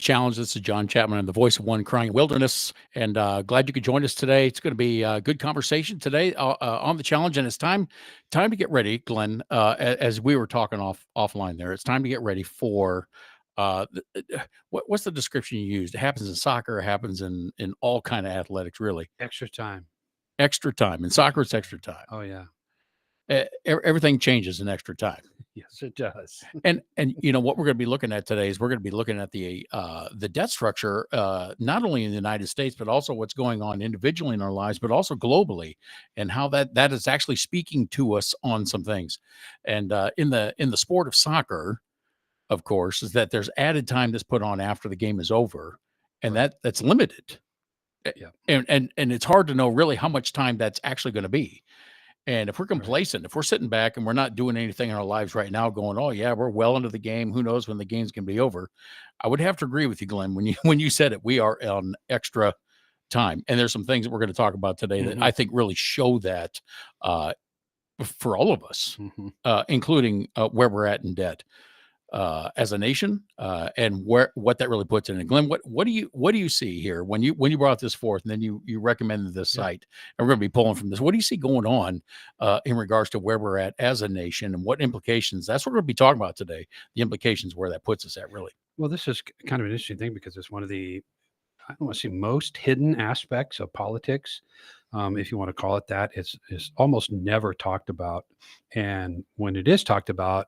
Challenge. This is John Chapman. I'm the voice of One Crying Wilderness, and glad you could join us today. It's going to be a good conversation today on the challenge, and it's time to get ready, Glenn. As we were talking offline there, it's time to get ready for what's the description you used? It happens in soccer. It happens in all kind of athletics, really. Extra time. Extra time in soccer. It's extra time. Oh, yeah. Everything changes in extra time. Yes, it does. And you know what we're going to be looking at today is we're going to be looking at the debt structure, not only in the United States but also what's going on individually in our lives, but also globally, and how that is actually speaking to us on some things. And in the sport of soccer, of course, is that there's added time that's put on after the game is over, and Right. that's limited. Yeah. And it's hard to know really how much time that's actually going to be. And if we're Right. complacent, if we're sitting back and we're not doing anything in our lives right now, going, "Oh yeah, we're well into the game. Who knows when the game's going to be over?" I would have to agree with you, Glenn, when you when you said it. We are on extra time, and there's some things that we're going to talk about today that Mhm. I think really show that for all of us, Mhm. including where we're at in debt as a nation, and what that really puts in it. Glenn, what do you see here when you brought this forth, and then you recommended this Yeah. site, and we're going to be pulling from this. What do you see going on in regards to where we're at as a nation, and what implications? That's what we're going to be talking about today. The implications where that puts us at, really. Well, this is kind of an interesting thing because it's one of the, I don't want to say most hidden aspects of politics, if you want to call it that. It's almost never talked about, and when it is talked about,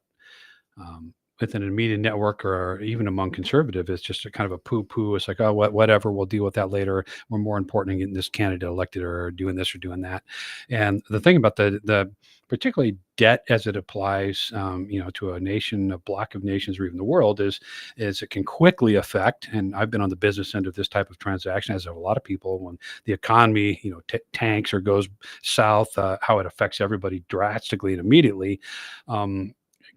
um, within a media network or even among conservative, it's just a kind of a poo-poo. It's like, oh, whatever, we'll deal with that later. We're more important in getting this candidate elected or doing this or doing that. And the thing about the particularly debt as it applies, to a nation, a block of nations, or even the world, is it can quickly affect. And I've been on the business end of this type of transaction, as have a lot of people. When the economy, tanks or goes south, how it affects everybody drastically and immediately.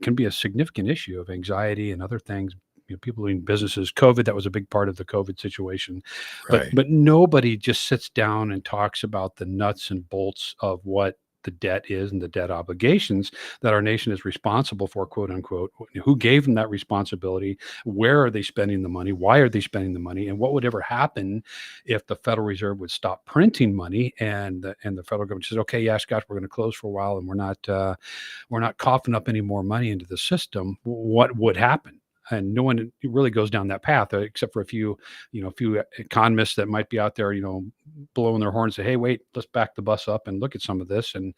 Can be a significant issue of anxiety and other things. People doing businesses, COVID, that was a big part of the COVID situation. But Right. but nobody just sits down and talks about the nuts and bolts of what the debt is and the debt obligations that our nation is responsible for, quote unquote. Who gave them that responsibility? Where are they spending the money? Why are they spending the money? And what would ever happen if the Federal Reserve would stop printing money and the federal government says, okay, yeah, Scott, we're going to close for a while and we're not coughing up any more money into the system. What would happen? And no one really goes down that path, except for a few economists that might be out there, blowing their horn and say, "Hey, wait, let's back the bus up and look at some of this." And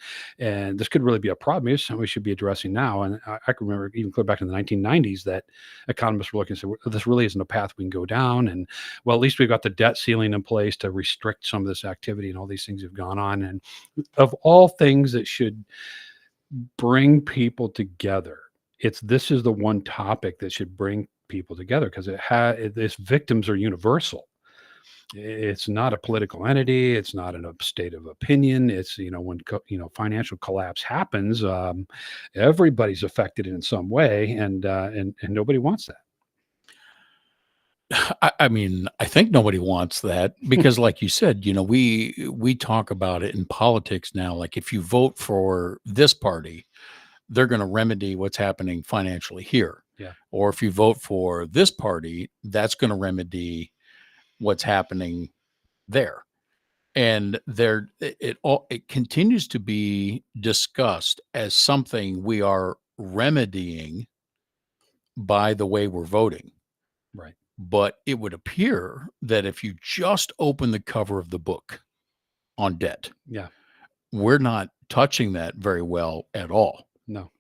this could really be a problem. It's something we should be addressing now. And I can remember even clear back in the 1990s that economists were looking and said, well, "This really isn't a path we can go down." And well, at least we've got the debt ceiling in place to restrict some of this activity, and all these things have gone on. And of all things that should bring people together, this is the one topic that should bring people together because its victims are universal. It's not a political entity. It's not a state of opinion. It's, when financial collapse happens, everybody's affected in some way, and nobody wants that. I mean, I think nobody wants that because, like you said, we talk about it in politics now. Like, if you vote for this party, they're going to remedy what's happening financially here. Yeah. Or if you vote for this party, that's going to remedy what's happening there. And it continues to be discussed as something we are remedying by the way we're voting. Right. But it would appear that if you just open the cover of the book on debt, Yeah. we're not touching that very well at all. No.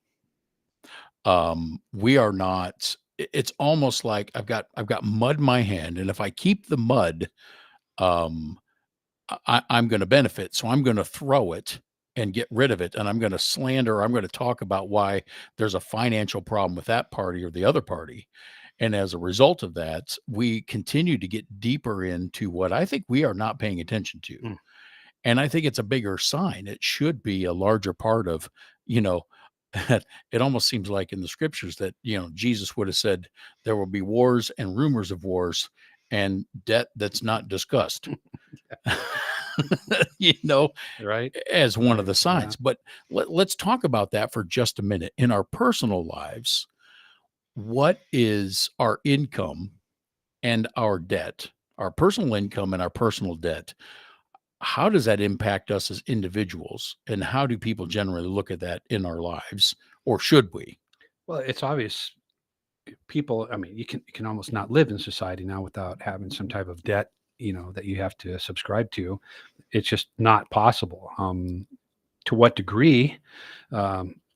We are not. It's almost like I've got mud in my hand, and if I keep the mud, um, I'm going to benefit. So I'm going to throw it and get rid of it, and I'm going to slander. I'm going to talk about why there's a financial problem with that party or the other party. And as a result of that, we continue to get deeper into what I think we are not paying attention to. Mm. And I think it's a bigger sign. It should be a larger part of, you know, it almost seems like in the scriptures that, Jesus would have said there will be wars and rumors of wars and debt that's not discussed, you know, Right. as one of Right. the Yeah. signs. But let's talk about that for just a minute. In our personal lives, what is our income and our debt, our personal income and our personal debt, how does that impact us as individuals? And how do people generally look at that in our lives? Or should we? Well, it's obvious people, I mean, you can almost not live in society now without having some type of debt, that you have to subscribe to. It's just not possible. To what degree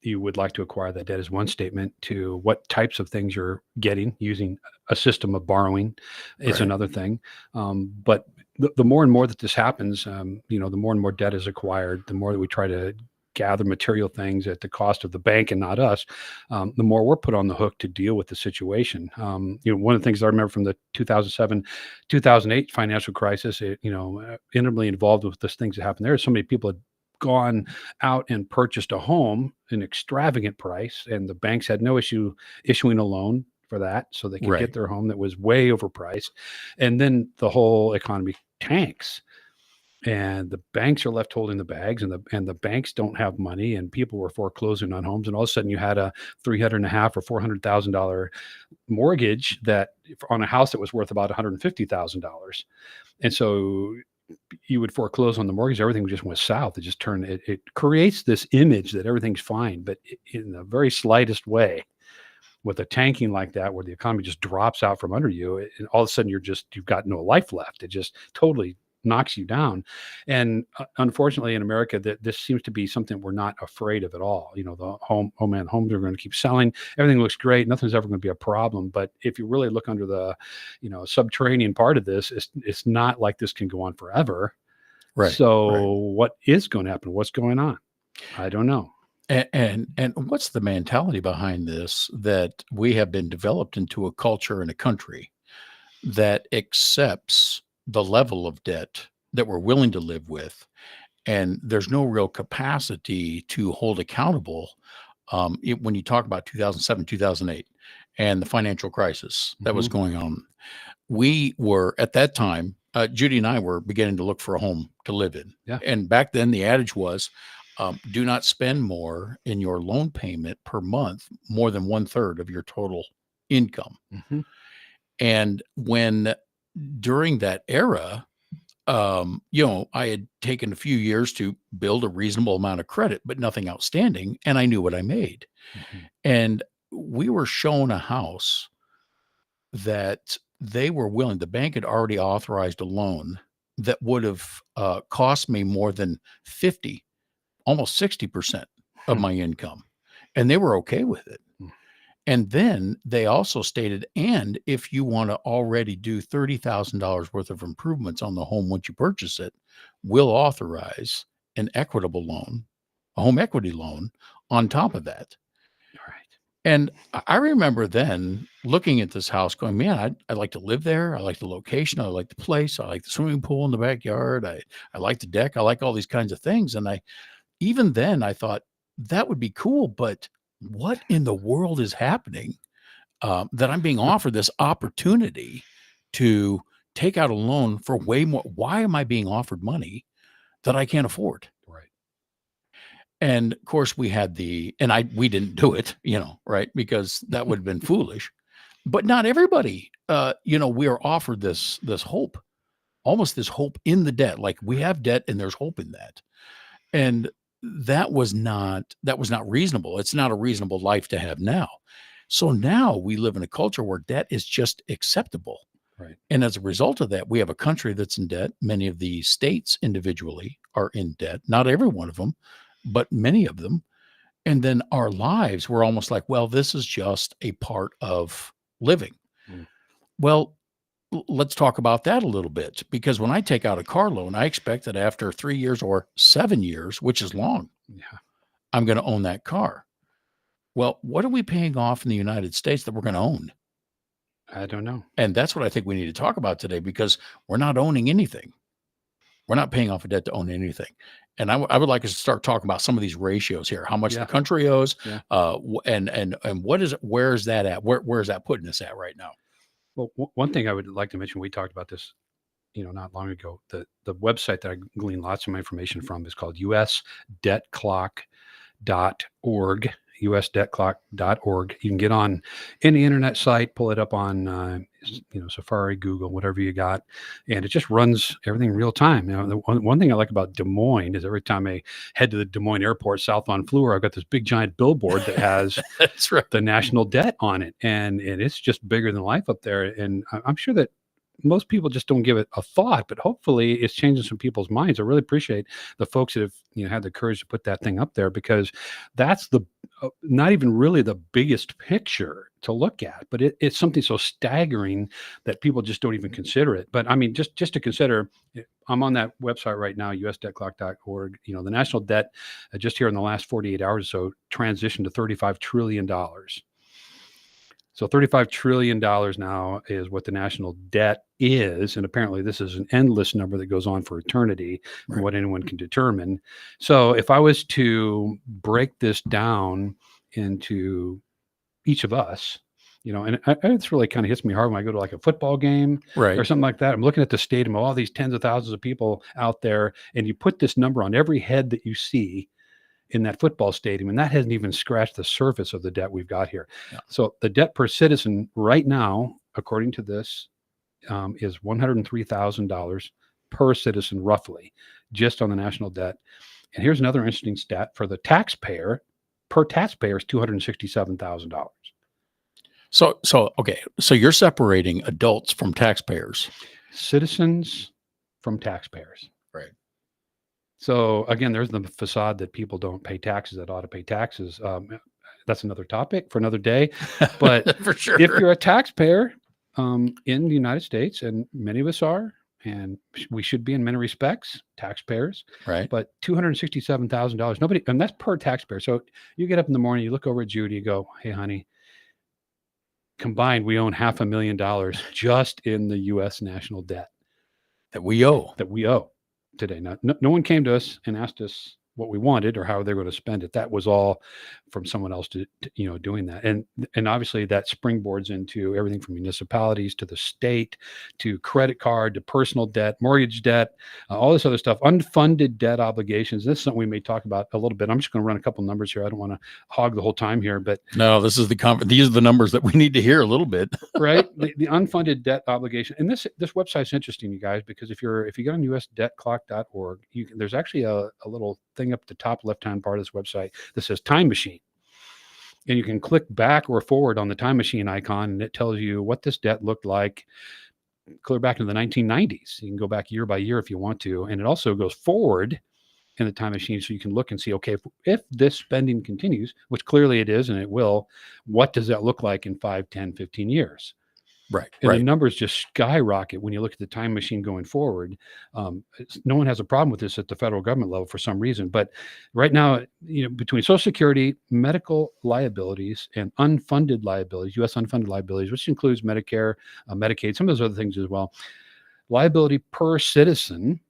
you would like to acquire that debt is one statement. To what types of things you're getting using a system of borrowing is Right. another thing. But the more and more that this happens, the more and more debt is acquired, the more that we try to gather material things at the cost of the bank and not us, the more we're put on the hook to deal with the situation. One of the things I remember from the 2007, 2008 financial crisis, intimately involved with those things that happened there. So many people had gone out and purchased a home an extravagant price, and the banks had no issue issuing a loan for that, so they could get Right. their home that was way overpriced. And then the whole economy tanks, and the banks are left holding the bags, and the banks don't have money, and people were foreclosing on homes, and all of a sudden you had a 300 and a half or $400,000 mortgage that on a house that was worth about $150,000. And so you would foreclose on the mortgage, everything just went south. It just turned it creates this image that everything's fine, but in the very slightest way, with a tanking like that, where the economy just drops out from under you, and all of a sudden you've got no life left. It just totally knocks you down. And unfortunately, in America, that this seems to be something we're not afraid of at all. The homes are going to keep selling. Everything looks great. Nothing's ever going to be a problem. But if you really look under the, subterranean part of this, it's not like this can go on forever. Right. Right. So what is going to happen? What's going on? I don't know. And what's the mentality behind this, that we have been developed into a culture and a country that accepts the level of debt that we're willing to live with, and there's no real capacity to hold accountable. When you talk about 2007, 2008, and the financial crisis that was Hmm. going on, we were at that time, Judy and I were beginning to look for a home to live in. Yeah. And back then, the adage was, do not spend more in your loan payment per month, more than one third of your total income. Hmm. And when during that era, I had taken a few years to build a reasonable amount of credit, but nothing outstanding. And I knew what I made. Hmm. And we were shown a house that they were willing, the bank had already authorized a loan that would have cost me more than 50, almost 60% of my income. And they were okay with it. And then they also stated, and if you want to already do $30,000 worth of improvements on the home once you purchase it, we'll authorize an equitable loan, a home equity loan on top of that. All right. And I remember then looking at this house going, man, I'd like to live there. I like the location. I like the place. I like the swimming pool in the backyard. I like the deck. I like all these kinds of things. And even then I thought that would be cool, but what in the world is happening, that I'm being offered this opportunity to take out a loan for way more? Why am I being offered money that I can't afford? Right. And of course we had we didn't do it, right? Because that would have been foolish. But not everybody, we are offered this hope, almost this hope in the debt. Like, we have debt and there's hope in that. And that was not reasonable. It's not a reasonable life to have now. So now we live in a culture where debt is just acceptable. Right. And as a result of that, we have a country that's in debt. Many of the states individually are in debt, not every one of them, but many of them. And then our lives, we're almost like, well, this is just a part of living. Mm. Well, let's talk about that a little bit, because when I take out a car loan, I expect that after 3 years or 7 years, which is long, Yeah. I'm going to own that car. Well, what are we paying off in the United States that we're going to own? I don't know. And that's what I think we need to talk about today, because we're not owning anything. We're not paying off a debt to own anything. And I would like us to start talking about some of these ratios here, how much the Yeah. country owes, Yeah. and what is it, where is that at? Where is that putting us at right now? Well, one thing I would like to mention, we talked about this, not long ago. The website that I glean lots of my information from is called usdebtclock.org. usdebtclock.org. You can get on any internet site, pull it up on Safari, Google, whatever you got, and it just runs everything real time. The one thing I like about Des Moines is every time I head to the Des Moines airport south on Fleur, I've got this big giant billboard that has That's right. the national debt on it, and it's just bigger than life up there. And I'm sure that most people just don't give it a thought, but hopefully it's changing some people's minds. I really appreciate the folks that have had the courage to put that thing up there, because that's the not even really the biggest picture to look at, but it's something so staggering that people just don't even consider it. But I mean, just to consider, I'm on that website right now, usdebtclock.org. The national debt just here in the last 48 hours or so transitioned to $35 trillion. So $35 trillion now is what the national debt is. And apparently this is an endless number that goes on for eternity from what anyone can determine. So if I was to break this down into each of us, and it's really kind of hits me hard when I go to like a football game or something like that. I'm looking at the stadium of all these tens of thousands of people out there, and you put this number on every head that you see in that football stadium, and that hasn't even scratched the surface of the debt we've got here. Yeah. So the debt per citizen right now, according to this, is $103,000 per citizen, roughly, just on the national debt. And here's another interesting stat for the taxpayer. Per taxpayer is $267,000. So okay. So you're separating adults from taxpayers, citizens from taxpayers. Right. So again, there's the facade that people don't pay taxes that ought to pay taxes. That's another topic for another day. But for sure, if you're a taxpayer in the United States, and many of us are, and we should be in many respects taxpayers, right? But $267,000, nobody, and that's per taxpayer. So you get up in the morning, you look over at Judy, you go, "Hey, honey, combined, we own $500,000 just in the U.S. national debt that we owe today." Now, no one came to us and asked us what we wanted or how they're going to spend it. That was all from someone else to doing that. And obviously that springboards into everything from municipalities to the state, to credit card, to personal debt, mortgage debt, all this other stuff, unfunded debt obligations. This is something we may talk about a little bit. I'm just going to run a couple numbers here. I don't want to hog the whole time here, but no, these are the numbers that we need to hear a little bit. Right. The unfunded debt obligation. And this website's interesting, you guys, because if you get on usdebtclock.org, there's actually a little thing up the top left-hand part of this website that says time machine. And you can click back or forward on the time machine icon, and it tells you what this debt looked like clear back into the 1990s. You can go back year by year if you want to. And it also goes forward in the time machine, so you can look and see, okay, if this spending continues, which clearly it is and it will, what does that look like in 5, 10, 15 years? Right. And the numbers just skyrocket when you look at the time machine going forward. No one has a problem with this at the federal government level for some reason. But right now, between Social Security, medical liabilities, and unfunded liabilities, U.S. unfunded liabilities, which includes Medicare, Medicaid, some of those other things as well, liability per citizen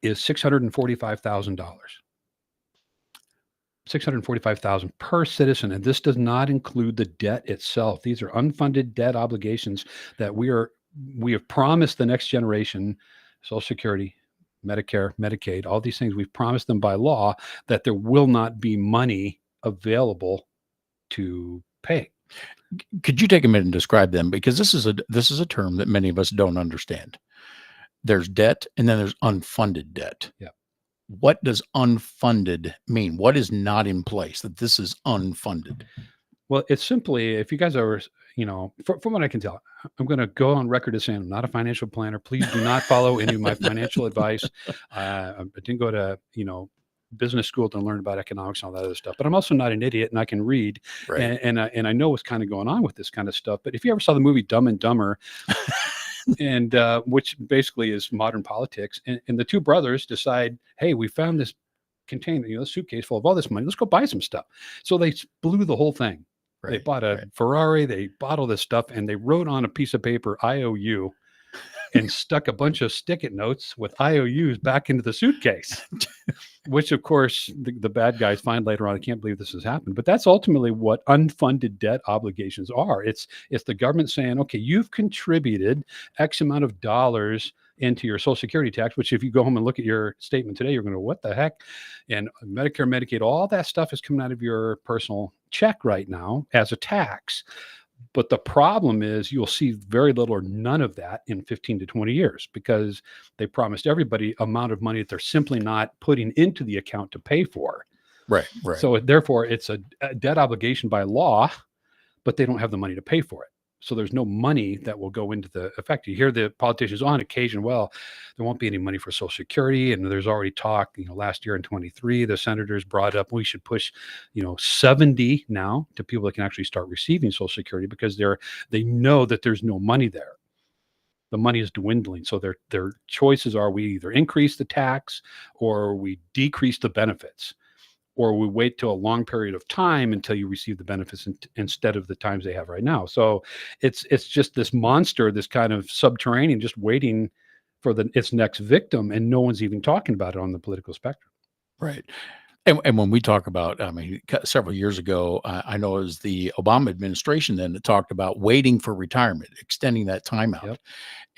is $645,000. $645,000 per citizen, and this does not include the debt itself. These are unfunded debt obligations that we have promised the next generation, Social Security, Medicare, Medicaid, all these things. We've promised them by law that there will not be money available to pay. Could you take a minute and describe them? Because this is a term that many of us don't understand. There's debt, and then there's unfunded debt. Yeah. What does unfunded mean? What is not in place that this is unfunded? Well, it's simply, if you guys are, from what I can tell, I'm going to go on record as saying I'm not a financial planner. Please do not follow any of my financial advice. I didn't go to, business school to learn about economics and all that other stuff, but I'm also not an idiot, and I can read, right. and I know what's kind of going on with this kind of stuff. But if you ever saw the movie Dumb and Dumber, and which basically is modern politics, and the two brothers decide, hey, we found this container, suitcase full of all this money. Let's go buy some stuff. So they blew the whole thing. Right, they bought a Ferrari, they bought all this stuff, and they wrote on a piece of paper, IOU, and stuck a bunch of stick-it notes with IOUs back into the suitcase, which, of course, the bad guys find later on. I can't believe this has happened. But that's ultimately what unfunded debt obligations are. It's the government saying, okay, you've contributed X amount of dollars into your Social Security tax, which if you go home and look at your statement today, you're going to go, what the heck? And Medicare, Medicaid, all that stuff is coming out of your personal check right now as a tax. But the problem is you'll see very little or none of that in 15 to 20 years because they promised everybody amount of money that they're simply not putting into the account to pay for. Right. Right. So therefore, it's a debt obligation by law, but they don't have the money to pay for it. So there's no money that will go into the effect. You hear the politicians on occasion, well, there won't be any money for Social Security. And there's already talk, last year in 23, the senators brought up, we should push, 70 now to people that can actually start receiving Social Security because they know that there's no money there. The money is dwindling. So their choices are we either increase the tax or we decrease the benefits, or we wait till a long period of time until you receive the benefits instead of the times they have right now. So it's just this monster, this kind of subterranean, just waiting for its next victim, and no one's even talking about it on the political spectrum. Right. And when we talk about, I mean, several years ago, I know it was the Obama administration then that talked about waiting for retirement, extending that time out. Yep.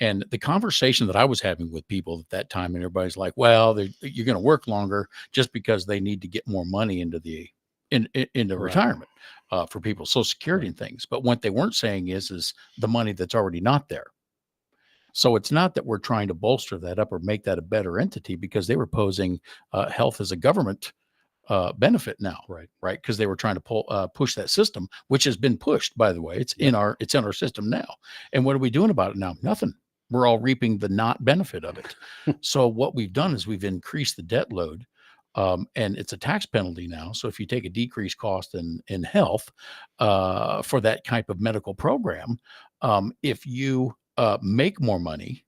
And the conversation that I was having with people at that time, and everybody's like, well, you're going to work longer just because they need to get more money into into Right. retirement for people, Social Security and things. But what they weren't saying is the money that's already not there. So it's not that we're trying to bolster that up or make that a better entity, because they were posing health as a government benefit now, Right. Because they were trying to push that system, which has been pushed, by the way. It's in our system now. And what are we doing about it now? Nothing. We're all reaping the not benefit of it. So what we've done is we've increased the debt load, and it's a tax penalty now. So if you take a decreased cost in health for that type of medical program, if you make more money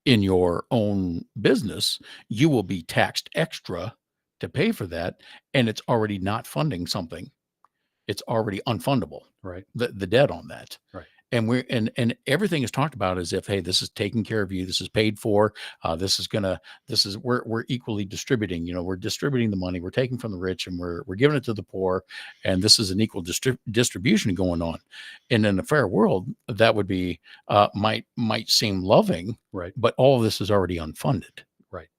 in your own business, you will be taxed extra to pay for that, and it's already not funding something. It's already unfundable. Right. The debt on that. Right. And we're and everything is talked about as if, hey, this is taking care of you. This is paid for. We're equally distributing. We're distributing the money. We're taking from the rich and we're giving it to the poor. And this is an equal distribution going on. And in a fair world, that would be might seem loving, Right. but all of this is already unfunded. Right.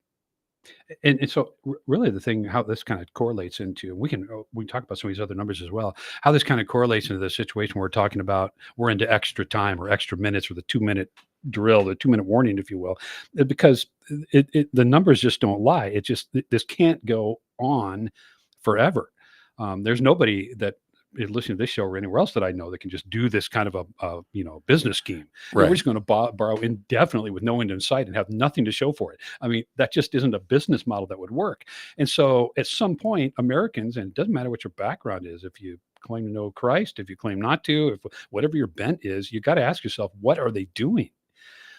And so really the thing, how this kind of correlates into, we can talk about some of these other numbers as well, how this kind of correlates into the situation we're talking about. We're into extra time or extra minutes, or the 2-minute drill, the 2-minute warning, if you will, because the numbers just don't lie. It just, this can't go on forever. There's nobody that is listening to this show or anywhere else that I know that can just do this kind of a business scheme. Right. We're just going to borrow indefinitely with no end in sight and have nothing to show for it. I mean, that just isn't a business model that would work. And so at some point, Americans, and it doesn't matter what your background is, if you claim to know Christ, if you claim not to, if whatever your bent is, you got to ask yourself, what are they doing?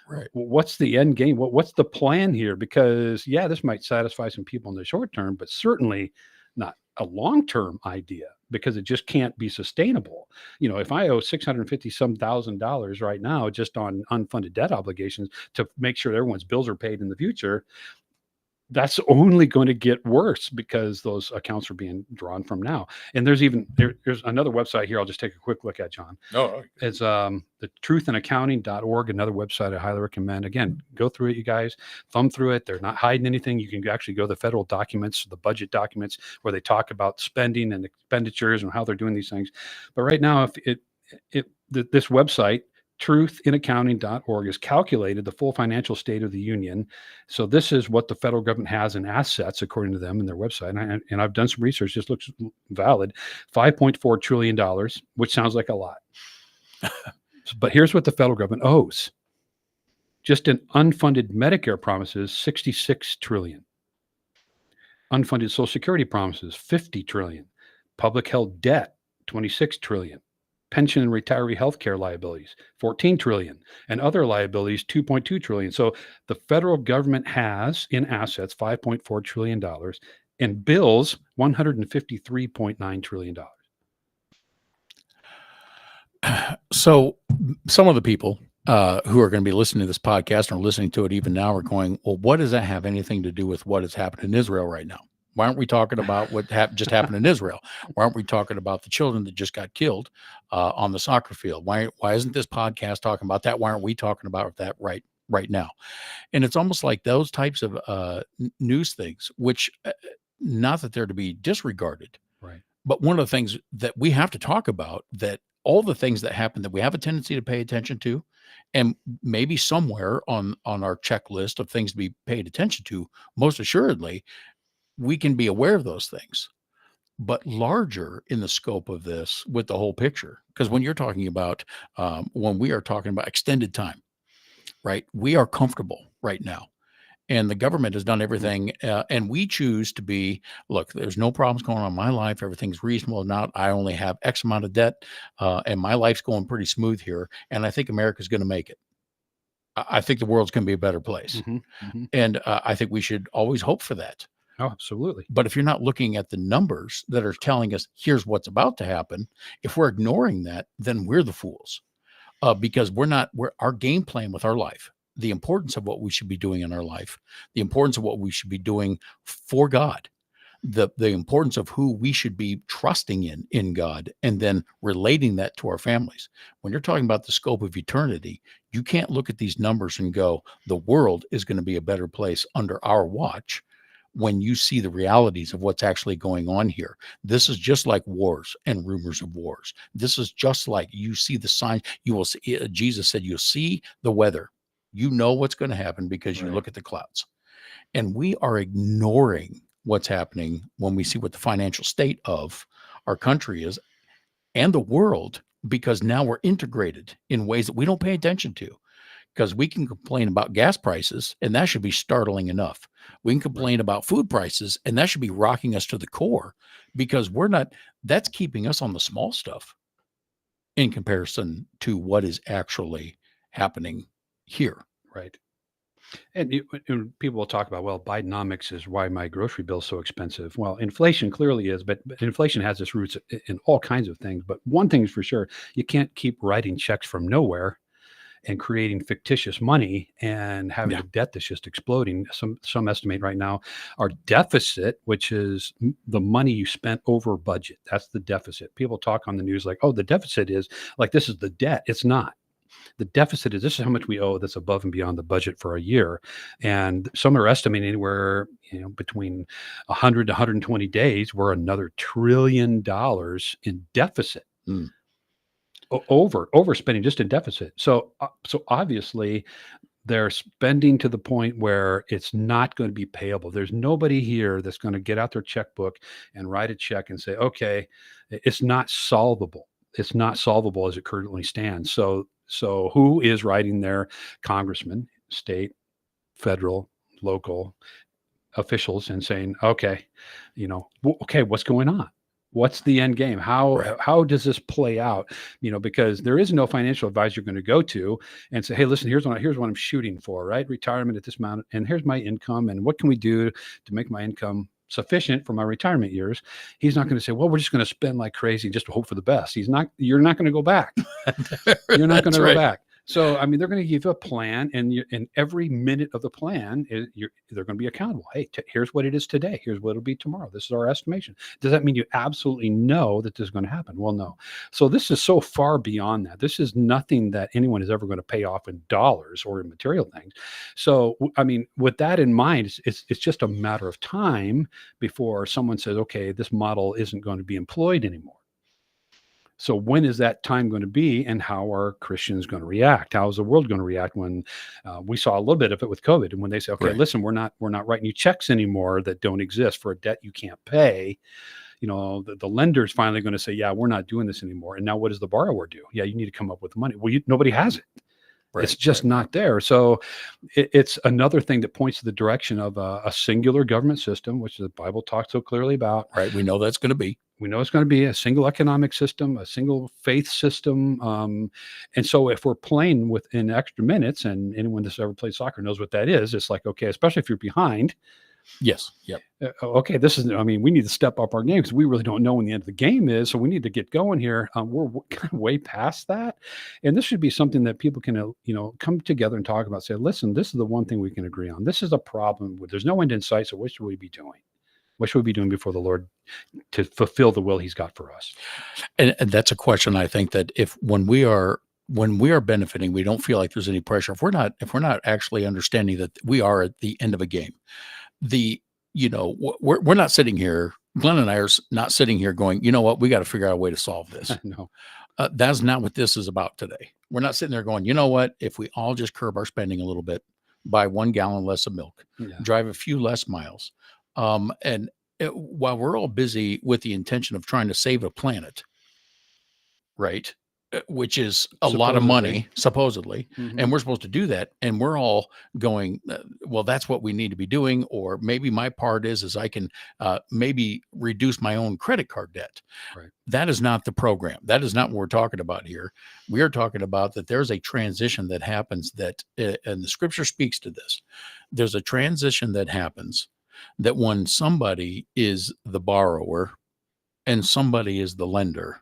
Right. What's the end game? What's the plan here? Because this might satisfy some people in the short term, but certainly not a long-term idea, because it just can't be sustainable. If I owe $650,000 right now just on unfunded debt obligations to make sure everyone's bills are paid in the future, that's only going to get worse because those accounts are being drawn from now. And there's another website here I'll just take a quick look at, John. Oh, It's the truthandaccounting.org, another website I highly recommend. Again, go through it, you guys, thumb through it. They're not hiding anything. You can actually go to the federal documents, the budget documents, where they talk about spending and expenditures and how they're doing these things. But right now, this website, truthinaccounting.org, is calculated the full financial state of the union. So this is what the federal government has in assets, according to them in their website. And I've done some research. This looks valid. $5.4 trillion, which sounds like a lot. But here's what the federal government owes. Just in unfunded Medicare promises, $66 trillion. Unfunded Social Security promises, $50 trillion. Public health debt, $26 trillion. Pension and retiree healthcare liabilities, $14 trillion, and other liabilities, $2.2 trillion. So the federal government has in assets $5.4 trillion and bills $153.9 trillion. So some of the people who are going to be listening to this podcast or listening to it even now are going, well, what does that have anything to do with what has happened in Israel right now? Why aren't we talking about what just happened in Israel? Why aren't we talking about the children that just got killed on the soccer field? Why isn't this podcast talking about that? Why aren't we talking about that right right now. And it's almost like those types of news things, which not that they're to be disregarded, Right. but one of the things that we have to talk about, that all the things that happen that we have a tendency to pay attention to, and maybe somewhere on our checklist of things to be paid attention to, most assuredly, we can be aware of those things. But larger in the scope of this with the whole picture, because when you're talking about when we are talking about extended time, right? We are comfortable right now, and the government has done Mhm. everything, and we choose to be, look, there's no problems going on in my life, everything's reasonable, not I only have X amount of debt, and my life's going pretty smooth here, and I think America's going to make it. I think the world's going to be a better place, Mhm. Mhm. and I think we should always hope for that. Oh, absolutely. But if you're not looking at the numbers that are telling us here's what's about to happen, if we're ignoring that, then we're the fools, because we're our game plan with our life, the importance of what we should be doing in our life, the importance of what we should be doing for God, the importance of who we should be trusting in God, and then relating that to our families. When you're talking about the scope of eternity, you can't look at these numbers and go, the world is going to be a better place under our watch, when you see the realities of what's actually going on here. This is just like wars and rumors of wars. This is just like, you see the signs. You will see, Jesus said, you'll see the weather. You know what's going to happen because you Right. look at the clouds. And we are ignoring what's happening when we see what the financial state of our country is and the world, because now we're integrated in ways that we don't pay attention to. Because we can complain about gas prices, and that should be startling enough. We can Right. complain about food prices, and that should be rocking us to the core, because we're not, that's keeping us on the small stuff in comparison to what is actually happening here. Right. And people will talk about, well, Bidenomics is why my grocery bill is so expensive. Well, inflation clearly is, but inflation has its roots in all kinds of things. But one thing is for sure, you can't keep writing checks from nowhere and creating fictitious money and having Yeah. a debt that's just exploding. Some estimate right now our deficit, which is the money you spent over budget. That's the deficit. People talk on the news like, oh, the deficit is like this is the debt. It's not. The deficit is this is how much we owe that's above and beyond the budget for a year. And some are estimating anywhere, between 100 to 120 days, we're another $1 trillion in deficit. Mm. Overspending just in deficit. So obviously they're spending to the point where it's not going to be payable. There's nobody here that's going to get out their checkbook and write a check and say, okay, it's not solvable. It's not solvable as it currently stands. So who is writing their congressman, state, federal, local officials and saying, okay, okay, what's going on? What's the end game? Right. How does this play out? Because there is no financial advisor you're going to go to and say, hey, listen, here's what I'm shooting for, right? Retirement at this amount, and here's my income, and what can we do to make my income sufficient for my retirement years? He's not going to say, well, we're just going to spend like crazy just to hope for the best. You're not going to go back. You're not going That's to go right. back. So, I mean, they're going to give you a plan, and every minute of the plan, they're going to be accountable. Hey, here's what it is today. Here's what it'll be tomorrow. This is our estimation. Does that mean you absolutely know that this is going to happen? Well, no. So this is so far beyond that. This is nothing that anyone is ever going to pay off in dollars or in material things. So, I mean, with that in mind, it's just a matter of time before someone says, okay, this model isn't going to be employed anymore. So when is that time going to be, and how are Christians going to react? How is the world going to react when we saw a little bit of it with COVID, and when they say, "Okay, Right. listen, we're not writing you checks anymore that don't exist for a debt you can't pay." The lender's finally going to say, "Yeah, we're not doing this anymore." And now, what does the borrower do? Yeah, you need to come up with money. Well, nobody has it. It's Right. just Right. not there. So it's another thing that points to the direction of a singular government system, which the Bible talks so clearly about. Right. We know that's going to be. We know it's going to be a single economic system, a single faith system. And so if we're playing within extra minutes, and anyone that's ever played soccer knows what that is, it's like, okay, especially if you're behind, Yes. Yep. okay, we need to step up our game because we really don't know when the end of the game is. So we need to get going here. We're kind of way past that. And this should be something that people can, come together and talk about, say, listen, this is the one thing we can agree on. This is a problem. There's no end in sight. So what should we be doing? What should we be doing before the Lord to fulfill the will he's got for us? And that's a question, I think, that if when we are when we are benefiting, we don't feel like there's any pressure. If we're not actually understanding that we are at the end of a game, the we're not sitting here. Glenn and I are not sitting here going, you know what, we got to figure out a way to solve this. No. That's not what this is about today. We're not sitting there going, you know what, if we all just curb our spending a little bit, buy 1 gallon less of milk, Yeah. drive a few less miles, and while we're all busy with the intention of trying to save a planet, right? Which is a lot of Supposedly. money, supposedly, Hmm. and we're supposed to do that. And we're all going, well, that's what we need to be doing. Or maybe my part is I can maybe reduce my own credit card debt. Right. That is not the program. That is not what we're talking about here. We are talking about that there's a transition that happens that, and the scripture speaks to this. There's a transition that happens that when somebody is the borrower and somebody is the lender,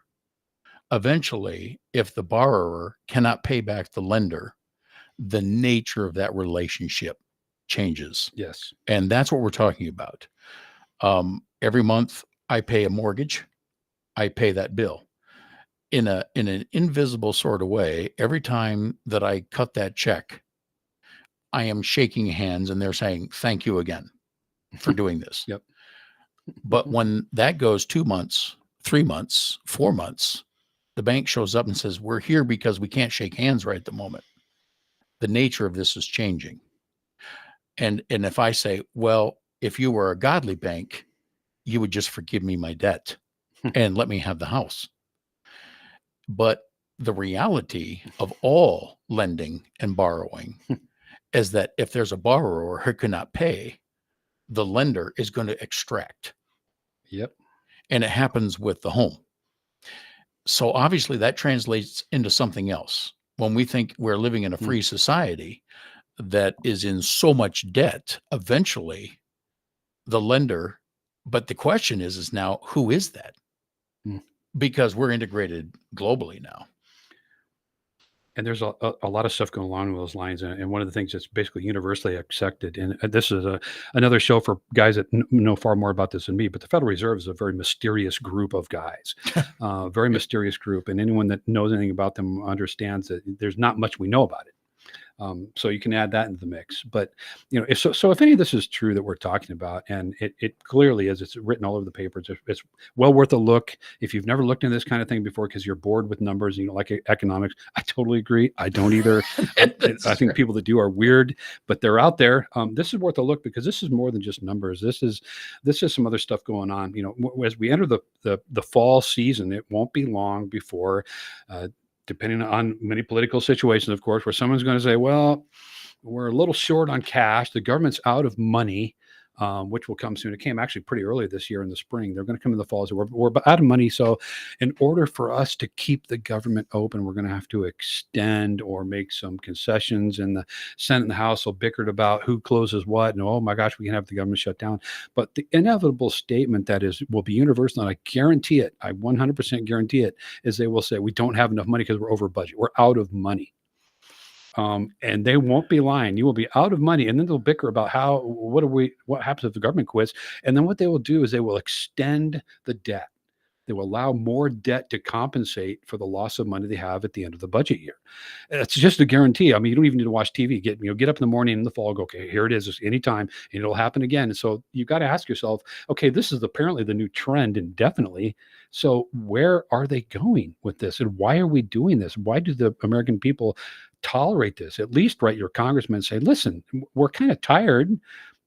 eventually, if the borrower cannot pay back the lender, the nature of that relationship changes. Yes. And that's what we're talking about. Every month I pay a mortgage, I pay that bill. In an invisible sort of way, every time that I cut that check, I am shaking hands and they're saying, thank you again for doing this. Yep. But when that goes 2 months, 3 months, 4 months, the bank shows up and says, we're here because we can't shake hands right at the moment. The nature of this is changing. And if I say, well, if you were a godly bank, you would just forgive me my debt and let me have the house. But the reality of all lending and borrowing is that if there's a borrower who cannot pay, the lender is going to extract. Yep. And it happens with the home. So obviously that translates into something else. When we think we're living in a free society that is in so much debt, eventually the lender, but the question is now, who is that? Mm. Because we're integrated globally now. And there's a lot of stuff going along with those lines. And one of the things that's basically universally accepted, and this is another show for guys that know far more about this than me, but the Federal Reserve is a very mysterious group of guys, very mysterious group. And anyone that knows anything about them understands that there's not much we know about it. So you can add that into the mix. But if any of this is true that we're talking about, and it clearly is, it's written all over the papers. It's well worth a look if you've never looked into this kind of thing before because you're bored with numbers and you don't like economics. I totally agree. I don't either. I think people that do are weird, but they're out there. This is worth a look because this is more than just numbers. This is some other stuff going on. As we enter the fall season, it won't be long before. Depending on many political situations, of course, where someone's going to say, well, we're a little short on cash. The government's out of money, which will come soon. It came actually pretty early this year in the spring. They're going to come in the fall. So we're out of money. So in order for us to keep the government open, we're going to have to extend or make some concessions. And the Senate and the House will bickered about who closes what. And oh my gosh, we can have the government shut down. But the inevitable statement that will be universal, and I guarantee it, I 100% guarantee it, is they will say, we don't have enough money because we're over budget. We're out of money. And they won't be lying. You will be out of money, and then they'll bicker about what happens if the government quits. And then what they will do is they will extend the debt. They will allow more debt to compensate for the loss of money they have at the end of the budget year. It's just a guarantee. I mean, you don't even need to watch TV. Get up in the morning in the fall, go, okay, here it is. It's anytime, and it'll happen again. And so you got to ask yourself, okay, this is apparently the new trend indefinitely. So where are they going with this? And why are we doing this? Why do the American people tolerate this? At least write your congressman and say, listen, we're kind of tired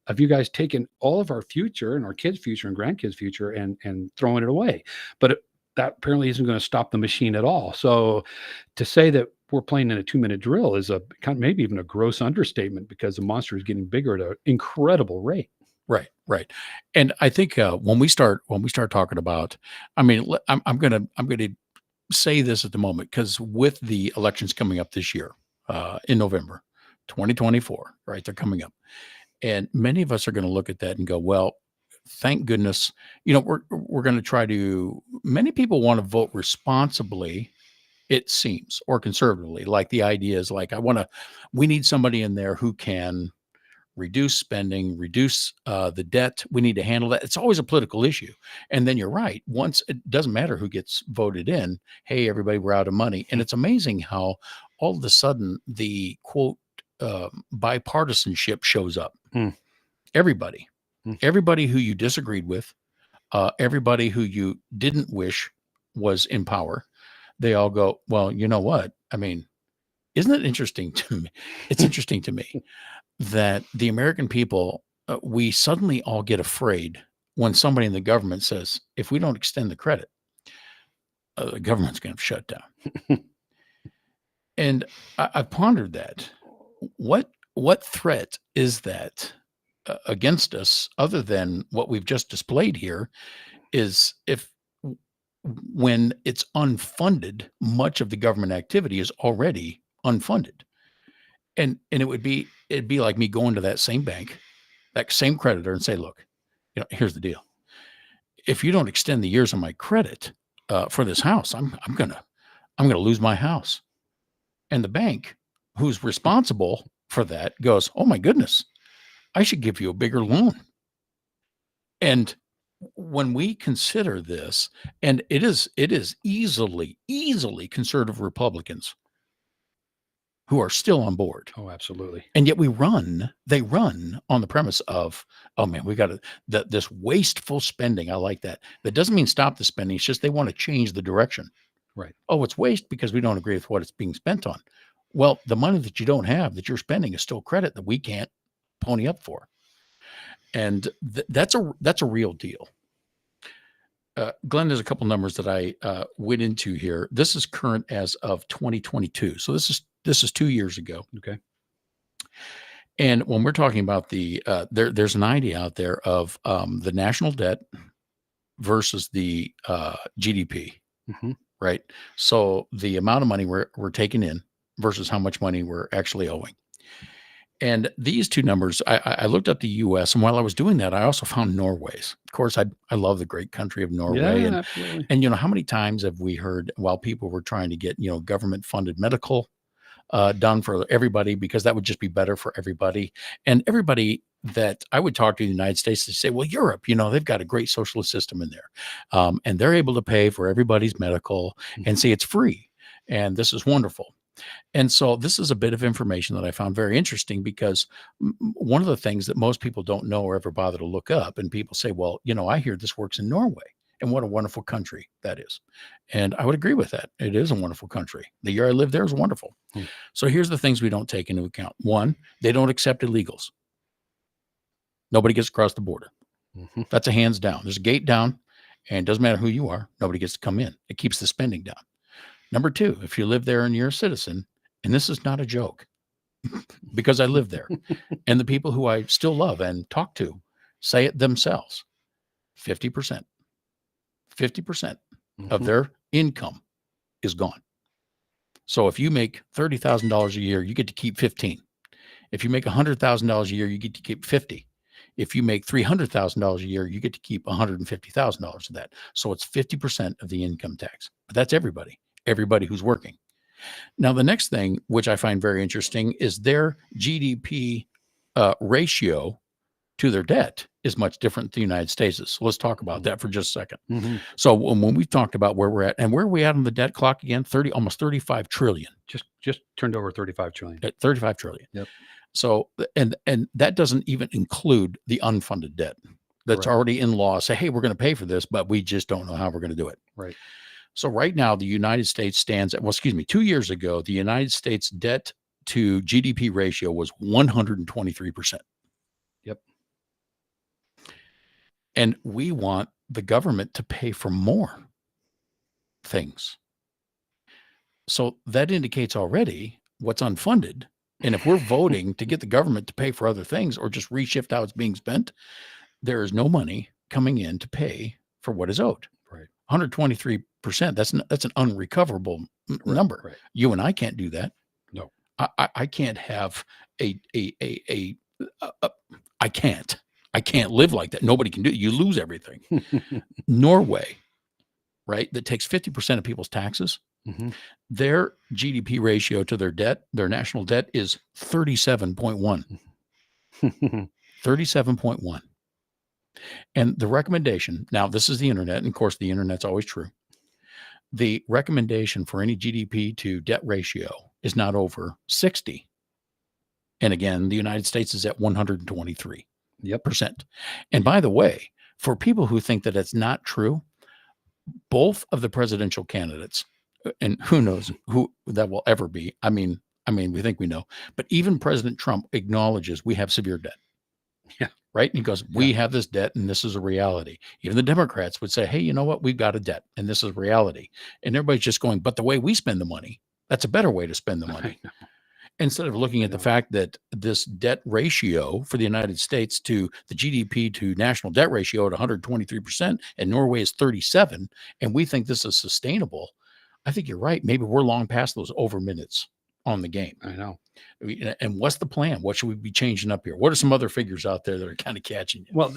of you guys taking all of our future and our kids' future and grandkids' future and throwing it away. But that apparently isn't going to stop the machine at all. So to say that we're playing in a 2-minute drill is a kind of maybe even a gross understatement because the monster is getting bigger at an incredible rate. Right. And I think when we start talking about, I mean, I'm gonna say this at the moment because with the elections coming up this year in November, 2024, right? They're coming up. And many of us are going to look at that and go, well, thank goodness, we're going to try to, many people want to vote responsibly, it seems, or conservatively. Like the idea is like, we need somebody in there who can reduce spending, reduce the debt. We need to handle that. It's always a political issue. And then you're right. Once it doesn't matter who gets voted in. Hey, everybody, we're out of money. And it's amazing how all of a sudden the quote bipartisanship shows up. Mm. Everybody, Mm. everybody who you disagreed with, everybody who you didn't wish was in power, they all go, well, you know what? I mean, isn't it interesting to me? It's interesting to me that the American people, we suddenly all get afraid when somebody in the government says, if we don't extend the credit, the government's going to shut down. And I've pondered that. What threat is that against us other than what we've just displayed here is if when it's unfunded, much of the government activity is already unfunded. And it'd be like me going to that same bank, that same creditor and say, look, here's the deal. If you don't extend the years on my credit for this house, I'm gonna lose my house. And the bank, who's responsible for that, goes, oh my goodness, I should give you a bigger loan. And when we consider this, and it is easily conservative Republicans who are still on board. Oh, absolutely. And yet they run on the premise of, oh man, we got this wasteful spending. I like that. That doesn't mean stop the spending. It's just they want to change the direction. Right. Oh, it's waste because we don't agree with what it's being spent on. Well, the money that you don't have that you're spending is still credit that we can't pony up for. And that's a real deal. Glenn, there's a couple numbers that I went into here. This is current as of 2022. So this is 2 years ago. Okay. And when we're talking about there's an idea out there of the national debt versus the GDP, right? So the amount of money we're taking in versus how much money we're actually owing. And these two numbers, I looked up the U.S. and while I was doing that, I also found Norway's. Of course, I love the great country of Norway. Yeah, absolutely. And how many times have we heard while people were trying to get government funded medical done for everybody because that would just be better for everybody. And everybody that I would talk to in the United States, they say, well, Europe, they've got a great socialist system in there. And they're able to pay for everybody's medical and say it's free. And this is wonderful. And so this is a bit of information that I found very interesting because one of the things that most people don't know or ever bother to look up, and people say, well, I hear this works in Norway. And what a wonderful country that is. And I would agree with that. It is a wonderful country. The year I lived there was wonderful. So here's the things we don't take into account. One, they don't accept illegals. Nobody gets across the border. That's a hands down. There's a gate down, and it doesn't matter who you are. Nobody gets to come in. It keeps the spending down. Number two, if you live there and you're a citizen, and this is not a joke, because I live there, and the people who I still love and talk to say it themselves, 50%. 50% of their income is gone. So if you make $30,000 a year, you get to keep 15. If you make $100,000 a year, you get to keep 50. If you make $300,000 a year, you get to keep $150,000 of that. So it's 50% of the income tax. But that's everybody who's working. Now, the next thing, which I find very interesting, is their GDP ratio to their debt is much different than the United States is. So let's talk about that for just a second. So when we talked about where we're at, and where are we at on the debt clock again? Almost 35 trillion. Just turned over 35 trillion. 35 trillion. Yep. So, and that doesn't even include the unfunded debt that's already in law. Say, hey, we're going to pay for this, but we just don't know how we're going to do it. Right. So right now, the United States stands at, 2 years ago, the United States debt to GDP ratio was 123%. Yep. And we want the government to pay for more things. So that indicates already what's unfunded. And if we're voting to get the government to pay for other things or just reshift how it's being spent, there is no money coming in to pay for what is owed. Right. 123%. That's an unrecoverable number. Right. You and I can't do that. No. I can't have I can't live like that. Nobody can do it. You lose everything. Norway, right, that takes 50% of people's taxes. Their GDP ratio to their debt, their national debt, is 37.1. 37.1. And the recommendation, now this is the internet, and of course the internet's always true. The recommendation for any GDP to debt ratio is not over 60. And again, the United States is at 123%. Yep. And by the way, for people who think that it's not true, both of the presidential candidates, and who knows who that will ever be. We think we know, but even President Trump acknowledges we have severe debt. Yeah. Right. And he goes, we have this debt and this is a reality. Even the Democrats would say, hey, you know what? We've got a debt and this is reality. And everybody's just going, but the way we spend the money, that's a better way to spend the money. Instead of looking at the fact that this debt ratio for the United States to the GDP to national debt ratio at 123%, and Norway is 37, and we think this is sustainable, I think you're right. Maybe we're long past those over minutes on the game. I know. And what's the plan? What should we be changing up here? What are some other figures out there that are kind of catching you? Well,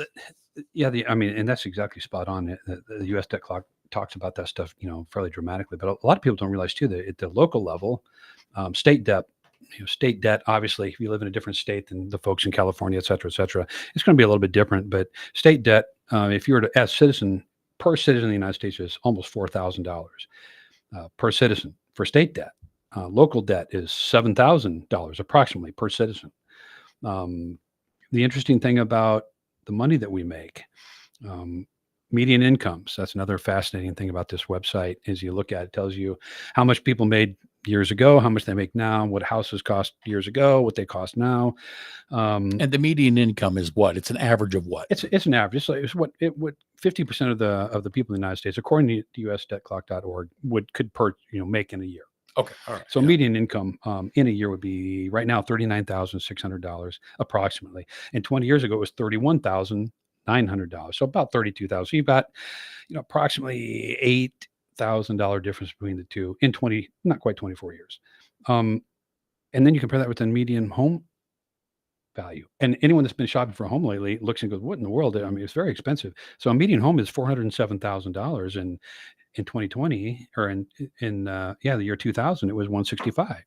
and that's exactly spot on. The U.S. debt clock talks about that stuff, fairly dramatically. But a lot of people don't realize too that at the local level, state debt. State debt, obviously, if you live in a different state than the folks in California, et cetera, it's going to be a little bit different. But state debt, if you were to, as citizen, per citizen in the United States, is almost $4,000 per citizen for state debt. Local debt is $7,000 approximately per citizen. The interesting thing about the money that we make, median incomes, that's another fascinating thing about this website, is you look at it, tells you how much people made years ago, how much they make now, what houses cost years ago, what they cost now. And the median income is what? It's an average of what? It's an average. It's what 50% of the people in the United States, according to usdebtclock.org, could make in a year. Okay. All right. So median income in a year would be right now $39,600 approximately. And 20 years ago, it was $31,900. So about $32,000. So you've got, approximately $8,000 difference between the two in not quite 24 years. And then you compare that with the median home value. And anyone that's been shopping for a home lately looks and goes, what in the world? I mean, it's very expensive. So a median home is $407,000 in 2020, or in the year 2000, it was 165.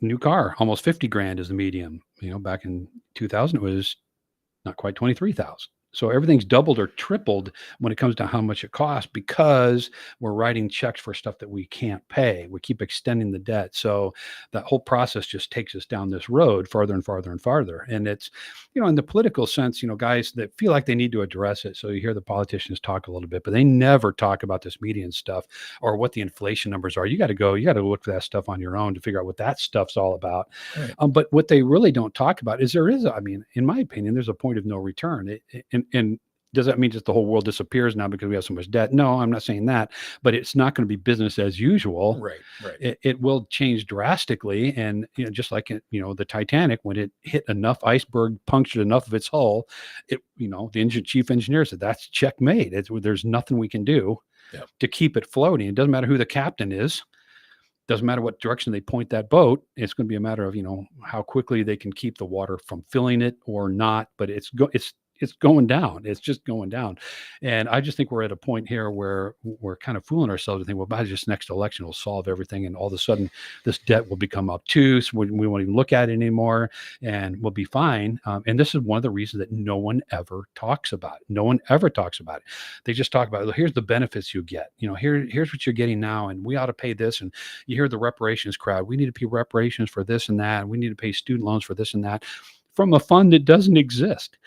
New car, almost 50 grand is the median. Back in 2000, it was not quite 23,000. So everything's doubled or tripled when it comes to how much it costs, because we're writing checks for stuff that we can't pay. We keep extending the debt. So that whole process just takes us down this road farther and farther and farther. And it's, in the political sense, guys that feel like they need to address it. So you hear the politicians talk a little bit, but they never talk about this median stuff or what the inflation numbers are. You got to look for that stuff on your own to figure out what that stuff's all about. Right. But what they really don't talk about is in my opinion, there's a point of no return. And does that mean just the whole world disappears now because we have so much debt? No, I'm not saying that, but it's not going to be business as usual. Right. It will change drastically. And, just like, the Titanic, when it hit enough iceberg, punctured enough of its hull, the chief engineer said, that's checkmate. There's nothing we can do to keep it floating. It doesn't matter who the captain is. Doesn't matter what direction they point that boat. It's going to be a matter of, how quickly they can keep the water from filling it or not. But it's going down. It's just going down. And I just think we're at a point here where we're kind of fooling ourselves to think, well, by just next election will solve everything. And all of a sudden this debt will become obtuse. We won't even look at it anymore and we'll be fine. And this is one of the reasons that no one ever talks about it. No one ever talks about it. They just talk about, well, here's the benefits you get. Here's what you're getting now. And we ought to pay this. And you hear the reparations crowd. We need to pay reparations for this and that. We need to pay student loans for this and that from a fund that doesn't exist.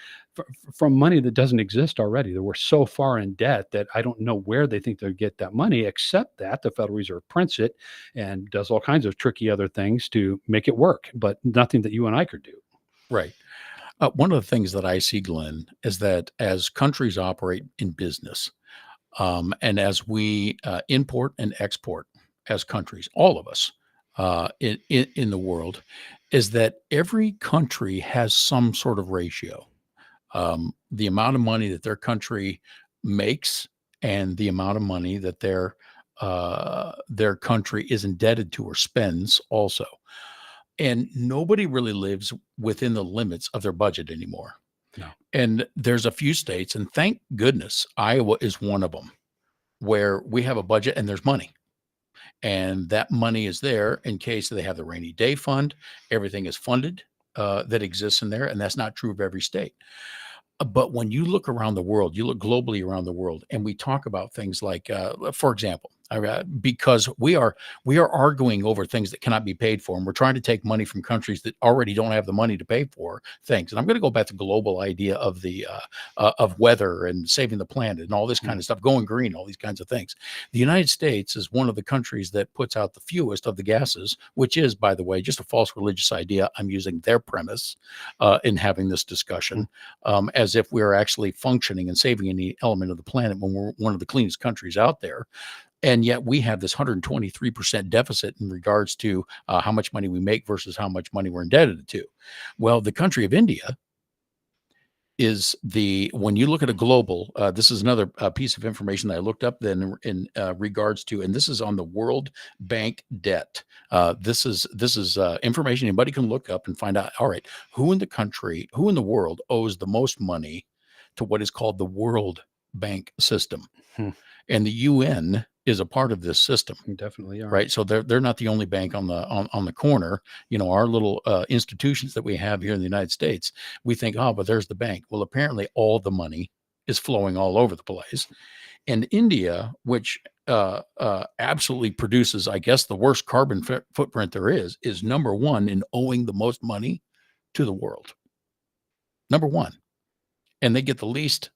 From money that doesn't exist already. That we're so far in debt that I don't know where they think they'll get that money, except that the Federal Reserve prints it and does all kinds of tricky other things to make it work, but nothing that you and I could do. Right. One of the things that I see, Glenn, is that as countries operate in business, and as we import and export as countries, all of us in the world, is that every country has some sort of ratio. The amount of money that their country makes and the amount of money that their country is indebted to or spends also. And nobody really lives within the limits of their budget anymore. No. And there's a few states, and thank goodness Iowa is one of them, where we have a budget and there's money. And that money is there in case they have the rainy day fund. Everything is funded. that exists in there, and that's not true of every state. But when you look around the world, you look globally around the world, and we talk about things like, for example, because we are arguing over things that cannot be paid for, and we're trying to take money from countries that already don't have the money to pay for things. And I'm going to go back to global idea of the of weather and saving the planet and all this kind of stuff, going green, all these kinds of things. The United States is one of the countries that puts out the fewest of the gases, which is, by the way, just a false religious idea. I'm using their premise in having this discussion, as if we're actually functioning and saving any element of the planet when we're one of the cleanest countries out there. And yet we have this 123% deficit in regards to how much money we make versus how much money we're indebted to. Well, the country of India is when you look at a global, this is another piece of information that I looked up then in regards to, and this is on the World Bank debt. This is information anybody can look up and find out, all right, who in the world owes the most money to what is called the World Bank system. Hmm. And the UN is a part of this system. You definitely are. Right. So they're not the only bank on the corner. Our little institutions that we have here in the United States, we think, oh, but there's the bank. Well, apparently all the money is flowing all over the place. And India, which absolutely produces, I guess, the worst carbon footprint there is number one in owing the most money to the world. Number one. And they get the least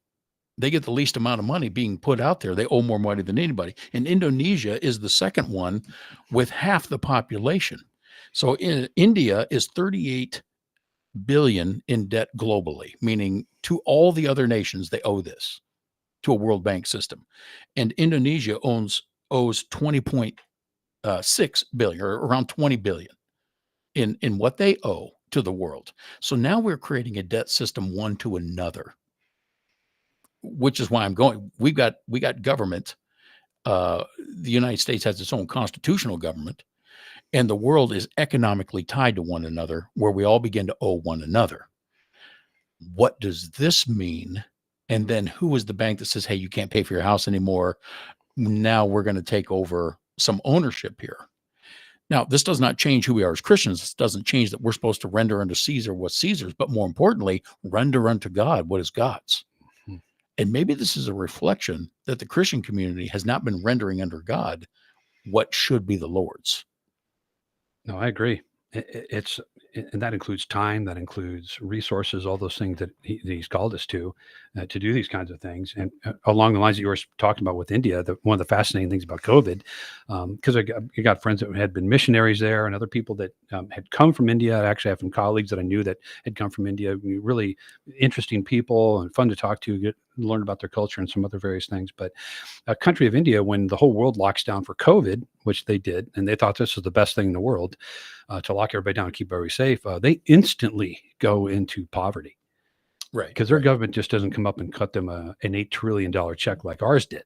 amount of money being put out there. They owe more money than anybody. And Indonesia is the second one with half the population. So India is 38 billion in debt globally, meaning to all the other nations, they owe this to a World Bank system. And Indonesia owes 20.6 billion, or around 20 billion in what they owe to the world. So now we're creating a debt system one to another, which is why we've got government. The United States has its own constitutional government, and the world is economically tied to one another, where we all begin to owe one another. What does this mean? And then who is the bank that says, hey, you can't pay for your house anymore? Now we're going to take over some ownership here. Now, this does not change who we are as Christians. This doesn't change that we're supposed to render unto Caesar what's Caesar's, but more importantly, render unto God what is God's. And maybe this is a reflection that the Christian community has not been rendering under God what should be the Lord's. No, I agree. And that includes time, that includes resources, all those things that he's called us to do these kinds of things. And along the lines that you were talking about with India, one of the fascinating things about COVID, because I got friends that had been missionaries there, and other people that had come from India. I actually have some colleagues that I knew that had come from India. Really interesting people and fun to talk to, learn about their culture and some other various things. But a country of India, when the whole world locks down for COVID, which they did, and they thought this was the best thing in the world, to lock everybody down and keep everybody safe, they instantly go into poverty. Right. Because their government just doesn't come up and cut them an $8 trillion check like ours did.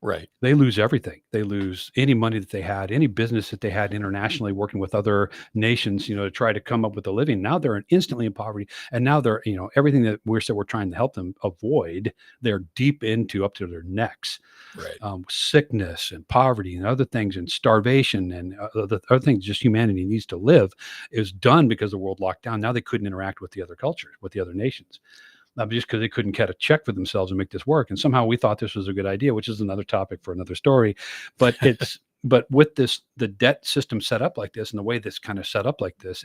Right. They lose everything. They lose any money that they had, any business that they had internationally working with other nations, to try to come up with a living. Now they're instantly in poverty. And now they're, everything that we're trying to help them avoid, they're deep into, up to their necks. Right. Sickness and poverty and other things, and starvation and the other things just humanity needs to live is done because the world locked down. Now they couldn't interact with the other cultures, with the other nations. Just because they couldn't get a check for themselves and make this work. And somehow we thought this was a good idea, which is another topic for another story. But but with the debt system set up like this, and the way this kind of set up like this,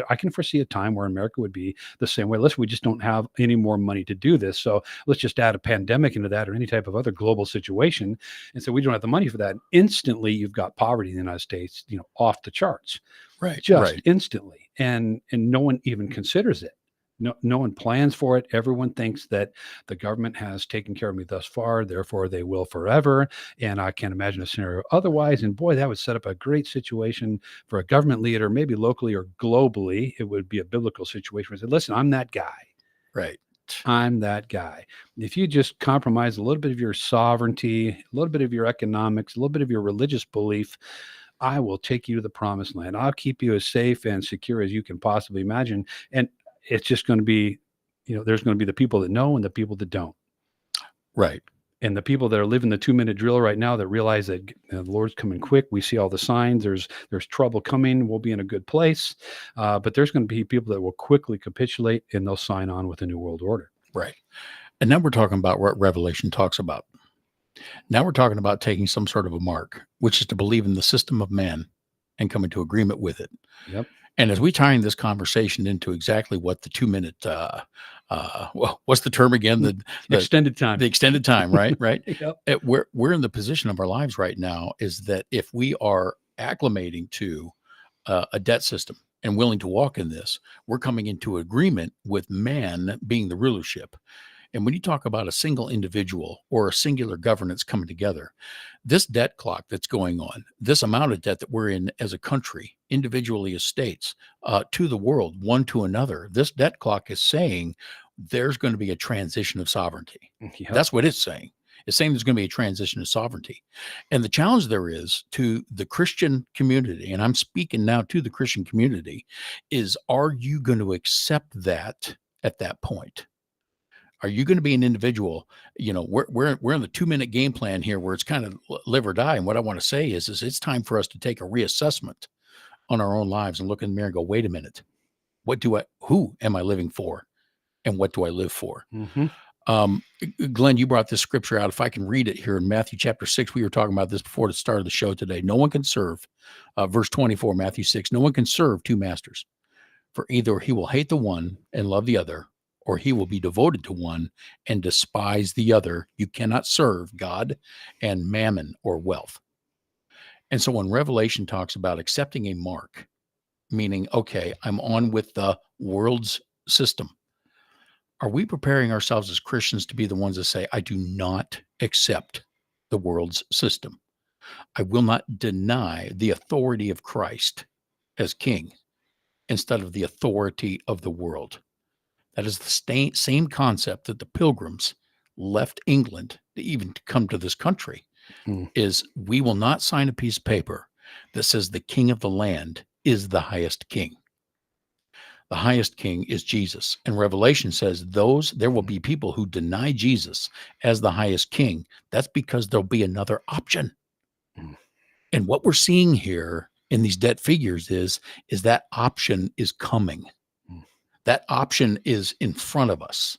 I can foresee a time where America would be the same way. We just don't have any more money to do this. So let's just add a pandemic into that, or any type of other global situation. And so we don't have the money for that. And instantly you've got poverty in the United States, off the charts, right? Just instantly. And no one even considers it. No one plans for it. Everyone thinks that the government has taken care of me thus far, therefore they will forever. And I can't imagine a scenario otherwise. And boy, that would set up a great situation for a government leader, maybe locally or globally. It would be a biblical situation where they say, listen, I'm that guy. Right. I'm that guy. If you just compromise a little bit of your sovereignty, a little bit of your economics, a little bit of your religious belief, I will take you to the promised land. I'll keep you as safe and secure as you can possibly imagine. And it's just going to be, there's going to be the people that know and the people that don't. Right. And the people that are living the 2-minute drill right now that realize that the Lord's coming quick, we see all the signs. There's trouble coming. We'll be in a good place, but there's going to be people that will quickly capitulate and they'll sign on with a new world order. Right. And now we're talking about what Revelation talks about. Now we're talking about taking some sort of a mark, which is to believe in the system of man and come into agreement with it. Yep. And as we tying this conversation into exactly what the 2 minute, well, what's the term again? The Extended time. the extended time, right? Right. Yep. We're in the position of our lives right now is that if we are acclimating to a debt system and willing to walk in this, we're coming into agreement with man being the rulership. And when you talk about a single individual or a singular governance coming together, this debt clock that's going on, this amount of debt that we're in as a country, individually as states, to the world, one to another, this debt clock is saying there's going to be a transition of sovereignty. Yep. That's what it's saying. It's saying there's going to be a transition of sovereignty. And the challenge there is to the Christian community, and I'm speaking now to the Christian community, is are you going to accept that at that point? Are you going to be an individual? You know, we're in the 2 minute game plan here where it's kind of live or die. And what I want to say is it's time for us to take a reassessment on our own lives and look in the mirror and go, wait a minute, who am I living for? And what do I live for? Mm-hmm. Glenn, you brought this scripture out. If I can read it here in Matthew chapter 6, we were talking about this before the start of the show today. No one can serve, verse 24, Matthew 6, no one can serve two masters, for either he will hate the one and love the other, or he will be devoted to one and despise the other. You cannot serve God and mammon or wealth. And so when Revelation talks about accepting a mark, meaning, okay, I'm on with the world's system, are we preparing ourselves as Christians to be the ones that say, I do not accept the world's system? I will not deny the authority of Christ as king instead of the authority of the world. That is the same concept that the pilgrims left England to even come to this country, is we will not sign a piece of paper that says the king of the land is the highest king. The highest king is Jesus. And Revelation says there will be people who deny Jesus as the highest king. That's because there'll be another option. And what we're seeing here in these debt figures is that option is coming. That option is in front of us.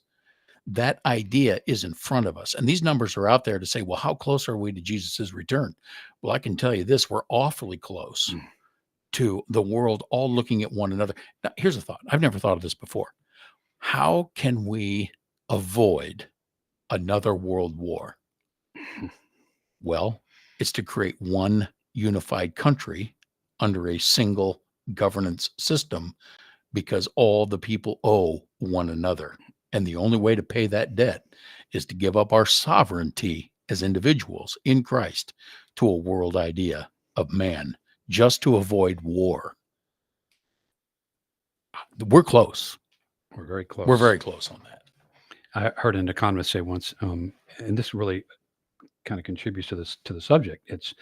That idea is in front of us. And these numbers are out there to say, well, how close are we to Jesus's return? Well, I can tell you this, we're awfully close to the world all looking at one another. Now, here's a thought. I've never thought of this before. How can we avoid another world war? Well, it's to create one unified country under a single governance system, because all the people owe one another. And the only way to pay that debt is to give up our sovereignty as individuals in Christ to a world idea of man, just to avoid war. We're close. We're very close. We're very close on that. I heard an economist say once, and this really kind of contributes to the subject. It's,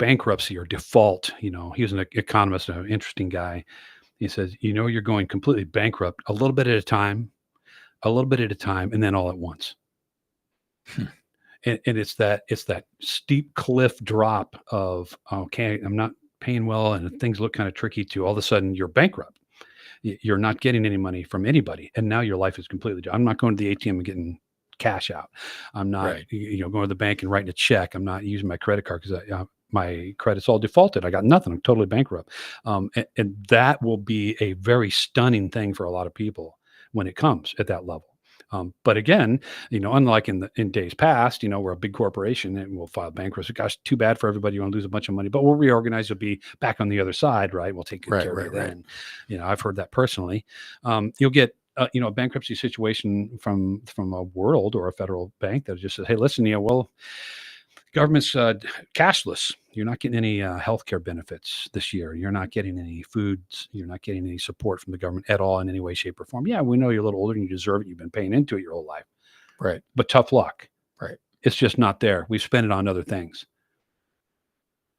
bankruptcy or default. He was an economist, an interesting guy. He says, you're going completely bankrupt a little bit at a time, and then all at once. And it's that steep cliff drop of, okay, I'm not paying well and things look kind of tricky, to all of a sudden you're bankrupt. You're not getting any money from anybody. And now your life is completely different. I'm not going to the ATM and getting cash out. I'm not, going to the bank and writing a check. I'm not using my credit card because my credit's all defaulted. I got nothing. I'm totally bankrupt. And that will be a very stunning thing for a lot of people when it comes at that level. But again, unlike in days past, we're a big corporation and we'll file bankruptcy. Gosh, too bad for everybody. You want to lose a bunch of money, but we'll reorganize. You'll be back on the other side, right? We'll take good care of you then. I've heard that personally. You'll get a bankruptcy situation from a world or a federal bank that just says, hey, listen, government's cashless. You're not getting any healthcare benefits this year. You're not getting any foods. You're not getting any support from the government at all in any way, shape, or form. Yeah, we know you're a little older and you deserve it. You've been paying into it your whole life. Right. But tough luck. Right. It's just not there. We've spent it on other things.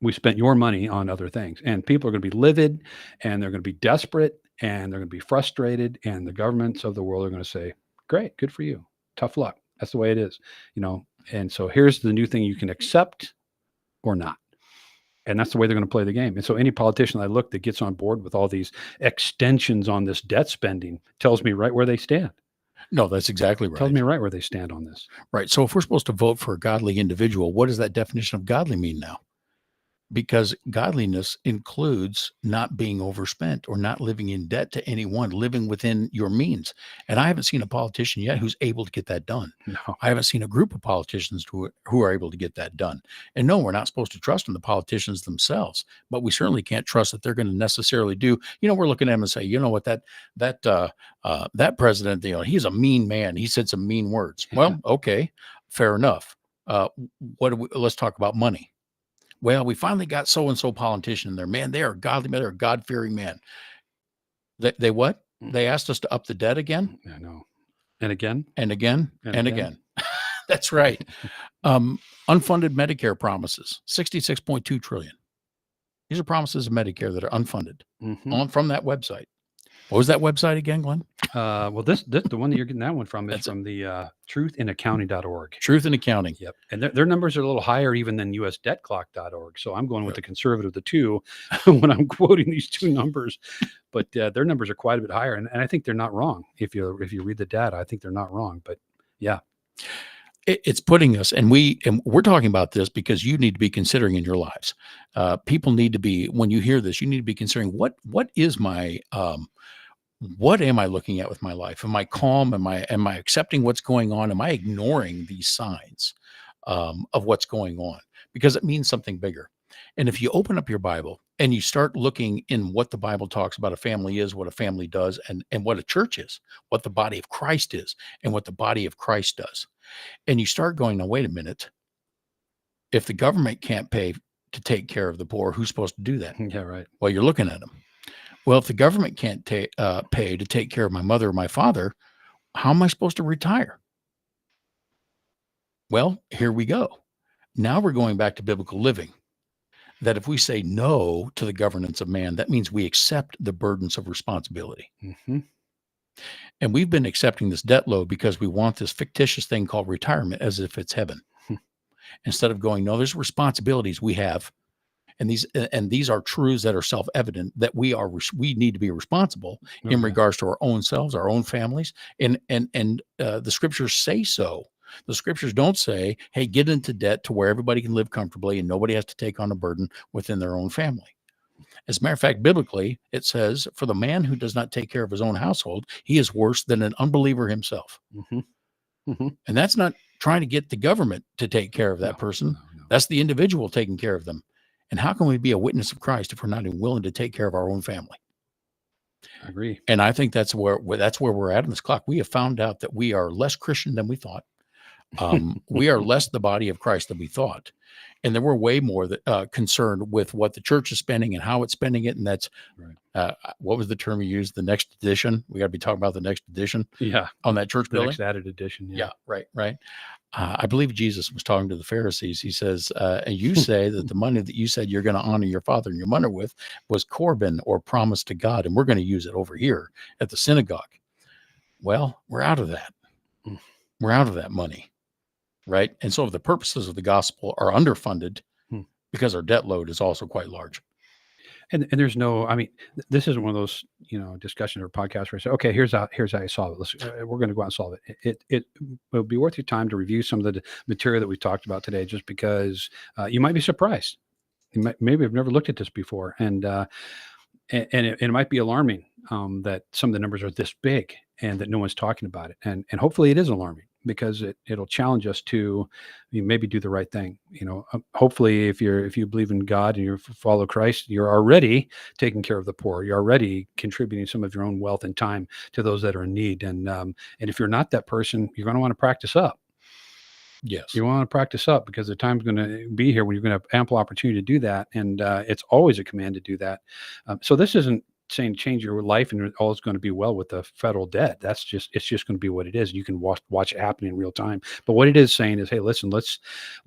We spent your money on other things. And people are going to be livid and they're going to be desperate and they're going to be frustrated. And the governments of the world are going to say, great, good for you. Tough luck. That's the way it is, you know. And so here's the new thing: you can accept or not. And that's the way they're going to play the game. And so any politician I look that gets on board with all these extensions on this debt spending tells me right where they stand. No, that's exactly Tells right. me right where they stand on this. Right. So if we're supposed to vote for a godly individual, what does that definition of godly mean now? Because godliness includes not being overspent or not living in debt to anyone, living within your means. And I haven't seen a politician yet who's able to get that done. No. I haven't seen a group of politicians who are able to get that done. And no, we're not supposed to trust in the politicians themselves, but we certainly can't trust that they're going to necessarily do. We're looking at them and say, you know what, that president, he's a mean man. He said some mean words. Yeah. Well, okay, fair enough. Let's talk about money. Well, we finally got so and so politician in there. Man, they are godly, they're a God fearing man. They what? They asked us to up the debt again, I know. And again, and again, and and again. again. That's right. Unfunded Medicare promises, 66.2 trillion. These are promises of Medicare that are unfunded from that website. What was that website again, Glenn? Well, this the one that you're getting that one from is That's from the truthinaccounting.org. Truth in Accounting. Yep. And their numbers are a little higher even than usdebtclock.org. So I'm going with the conservative of the two when I'm quoting these two numbers. But their numbers are quite a bit higher. And I think they're not wrong. If you read the data, I think they're not wrong. But yeah. It's putting us, and we're talking about this because you need to be considering in your lives. People need to be, when you hear this, you need to be considering what is my what am I looking at with my life? Am I calm? Am I accepting what's going on? Am I ignoring these signs of what's going on? Because it means something bigger. And if you open up your Bible and you start looking in what the Bible talks about a family is, what a family does, and what a church is, what the body of Christ is, and what the body of Christ does, and you start going, now, wait a minute. If the government can't pay to take care of the poor, who's supposed to do that? Yeah, right. Well, you're looking at them. Well, if the government can't pay to take care of my mother or my father, how am I supposed to retire? Well, here we go. Now we're going back to biblical living. That if we say no to the governance of man, that means we accept the burdens of responsibility. Mm-hmm. And we've been accepting this debt load because we want this fictitious thing called retirement as if it's heaven. Instead of going, no, there's responsibilities we have. And these are truths that are self-evident that we need to be responsible in regards to our own selves, our own families, and the scriptures say so. The scriptures don't say, hey, get into debt to where everybody can live comfortably and nobody has to take on a burden within their own family. As a matter of fact, biblically, it says, for the man who does not take care of his own household, he is worse than an unbeliever himself. Mm-hmm. Mm-hmm. And that's not trying to get the government to take care of that person. No. That's the individual taking care of them. And how can we be a witness of Christ if we're not even willing to take care of our own family? I agree. And I think that's where we're at in this clock. We have found out that we are less Christian than we thought. We are less the body of Christ than we thought. And then we're way more concerned with what the church is spending and how it's spending it. And that's, what was the term you used? The next edition. We got to be talking about the next edition. Yeah. On that church building. Next added edition. Yeah. Right. I believe Jesus was talking to the Pharisees. He says, and you say that the money that you said you're going to honor your father and your mother with was Corban or promise to God. And we're going to use it over here at the synagogue. Well, we're out of that. We're out of that money. Right. And so the purposes of the gospel are underfunded because our debt load is also quite large. And there's no, I mean, this isn't one of those, discussions or podcasts where I say, okay, here's how you solve it. We're going to go out and solve it. It will be worth your time to review some of the material that we talked about today, just because you might be surprised. Maybe I've never looked at this before. And it might be alarming that some of the numbers are this big and that no one's talking about it. And hopefully it is alarming, because it'll challenge us to maybe do the right thing. Hopefully if you believe in God and you follow Christ, you're already taking care of the poor. You're already contributing some of your own wealth and time to those that are in need. And if you're not that person, you're going to want to practice up. Yes. You want to practice up, because the time's going to be here when you're going to have ample opportunity to do that. And it's always a command to do that. So this isn't saying change your life and all is going to be well with the federal debt. It's just going to be what it is. You can watch it happen in real time. But what it is saying is, hey, listen, let's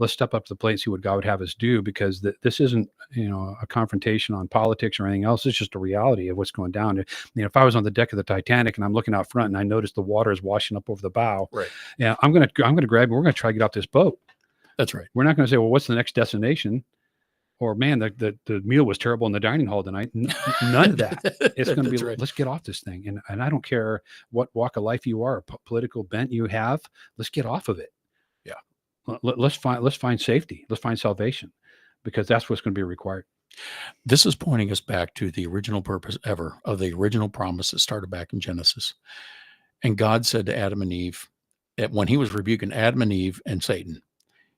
step up to the plate and see what God would have us do, because this isn't, a confrontation on politics or anything else. It's just a reality of what's going down. If I was on the deck of the Titanic and I'm looking out front and I notice the water is washing up over the bow, Right. yeah, I'm gonna grab. We're gonna try to get off this boat. That's right. We're not going to say, well, what's the next destination? Or, man, the meal was terrible in the dining hall tonight. None of that. It's going to be, That's right. let's get off this thing. And I don't care what walk of life you are, political bent you have. Let's get off of it. Yeah. Let's find safety. Let's find salvation, because that's what's going to be required. This is pointing us back to the original purpose ever of the original promise that started back in Genesis. And God said to Adam and Eve, when he was rebuking Adam and Eve and Satan,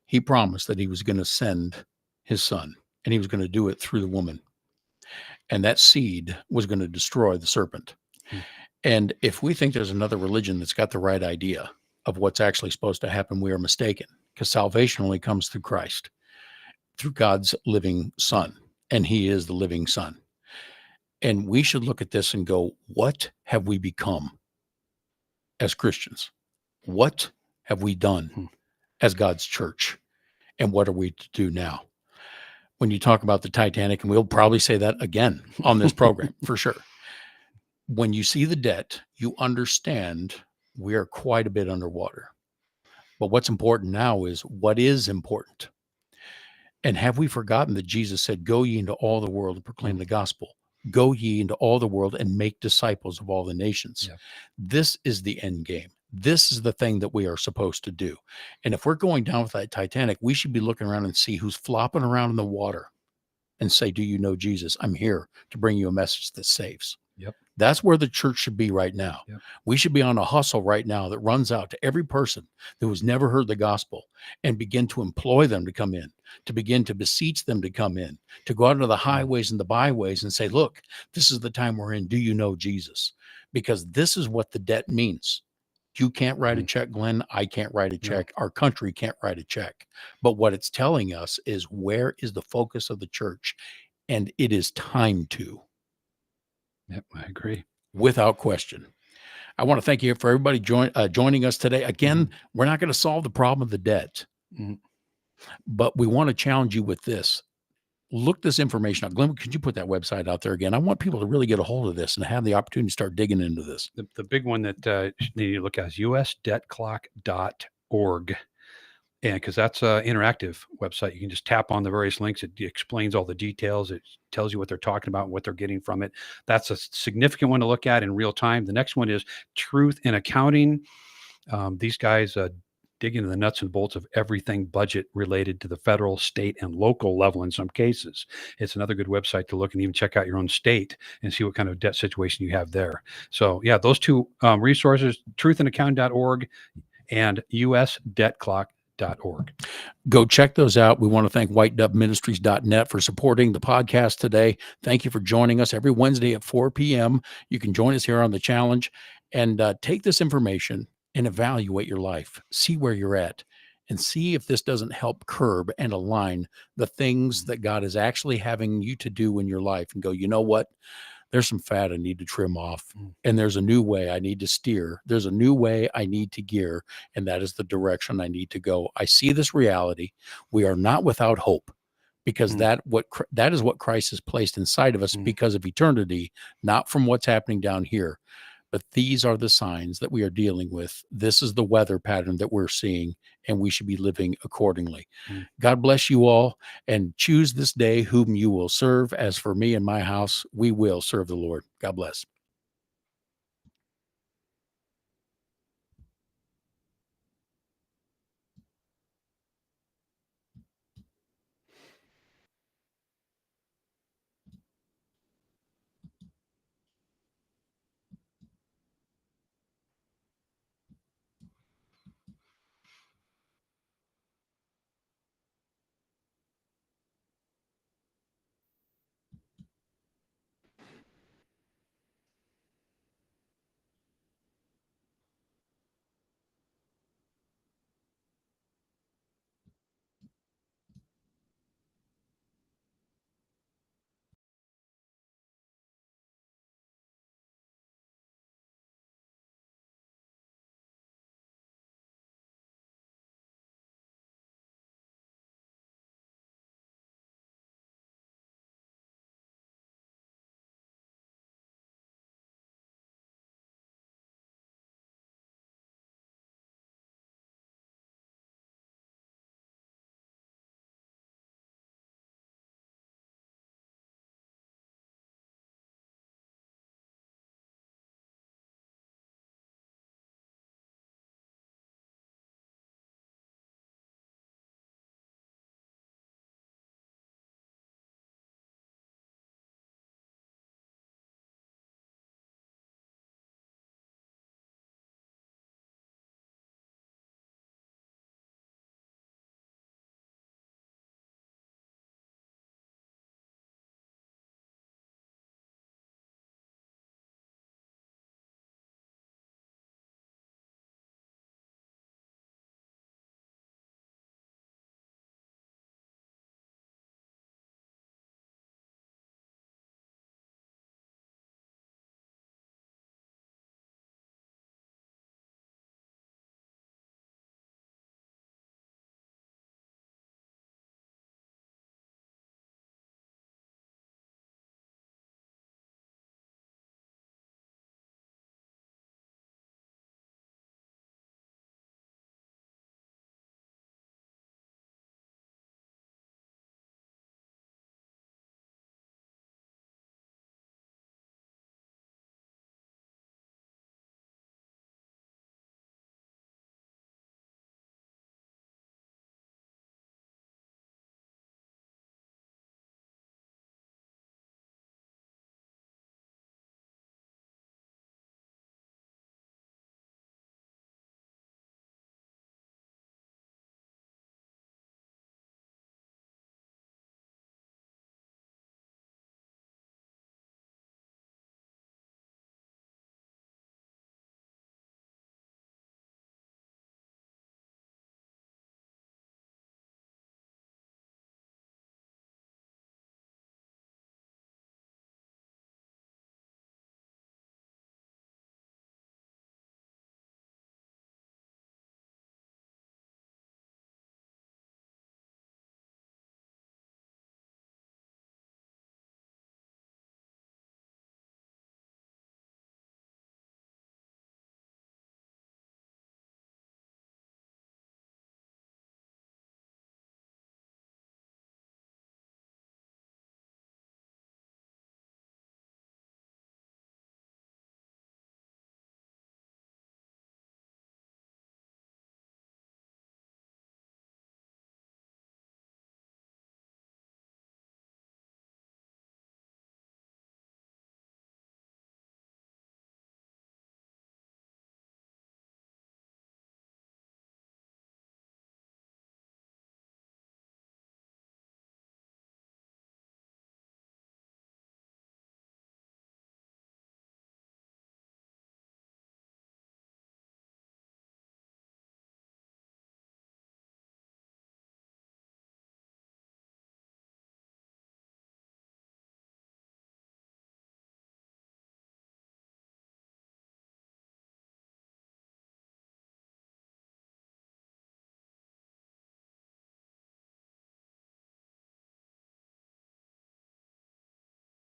he promised that he was going to send his son, and he was going to do it through the woman. And that seed was going to destroy the serpent. And if we think there's another religion that's got the right idea of what's actually supposed to happen, we are mistaken, because salvation only comes through Christ, through God's living son. And he is the living son. And we should look at this and go, what have we become as Christians? What have we done as God's church? And what are we to do now? When you talk about the Titanic, and we'll probably say that again on this program for sure. When you see the debt, you understand we are quite a bit underwater. But what's important now is what is important. And have we forgotten that Jesus said, go ye into all the world and proclaim the gospel? Go ye into all the world and make disciples of all the nations. Yeah. This is the end game. This is the thing that we are supposed to do. And if we're going down with that Titanic, we should be looking around and see who's flopping around in the water and say, do you know Jesus? I'm here to bring you a message that saves. Yep. That's where the church should be right now. Yep. We should be on a hustle right now that runs out to every person who has never heard the gospel and begin to employ them to come in, to begin to beseech them to come in, to go out into the highways and the byways and say, look, this is the time we're in. Do you know Jesus? Because this is what the debt means. You can't write a check, Glenn. I can't write a check. No. Our country can't write a check. But what it's telling us is, where is the focus of the church? And it is time to. Yep, I agree. Without question. I want to thank you for everybody joining us today. Again, we're not going to solve the problem of the debt, but we want to challenge you with this. Look this information up. Glenn, could you put that website out there again? I want people to really get a hold of this and have the opportunity to start digging into this. The big one that you need to look at is usdebtclock.org. And because that's an interactive website, you can just tap on the various links. It explains all the details. It tells you what they're talking about and what they're getting from it. That's a significant one to look at in real time. The next one is Truth in Accounting. These guys dig into the nuts and bolts of everything budget related to the federal, state, and local level in some cases. It's another good website to look and even check out your own state and see what kind of debt situation you have there. So, yeah, those two resources, truthinaccounting.org and usdebtclock.org. Go check those out. We want to thank whitedovministries.net for supporting the podcast today. Thank you for joining us every Wednesday at 4 p.m. You can join us here on the challenge and take this information and evaluate your life. See where you're at and see if this doesn't help curb and align the things that God is actually having you to do in your life, and go, you know what? There's some fat I need to trim off, and there's a new way I need to steer. There's a new way I need to gear, and that is the direction I need to go. I see this reality. We are not without hope, because that is what Christ has placed inside of us because of eternity, not from what's happening down here. But these are the signs that we are dealing with. This is the weather pattern that we're seeing, and we should be living accordingly. God bless you all, and choose this day whom you will serve. As for me and my house, we will serve the Lord. God bless.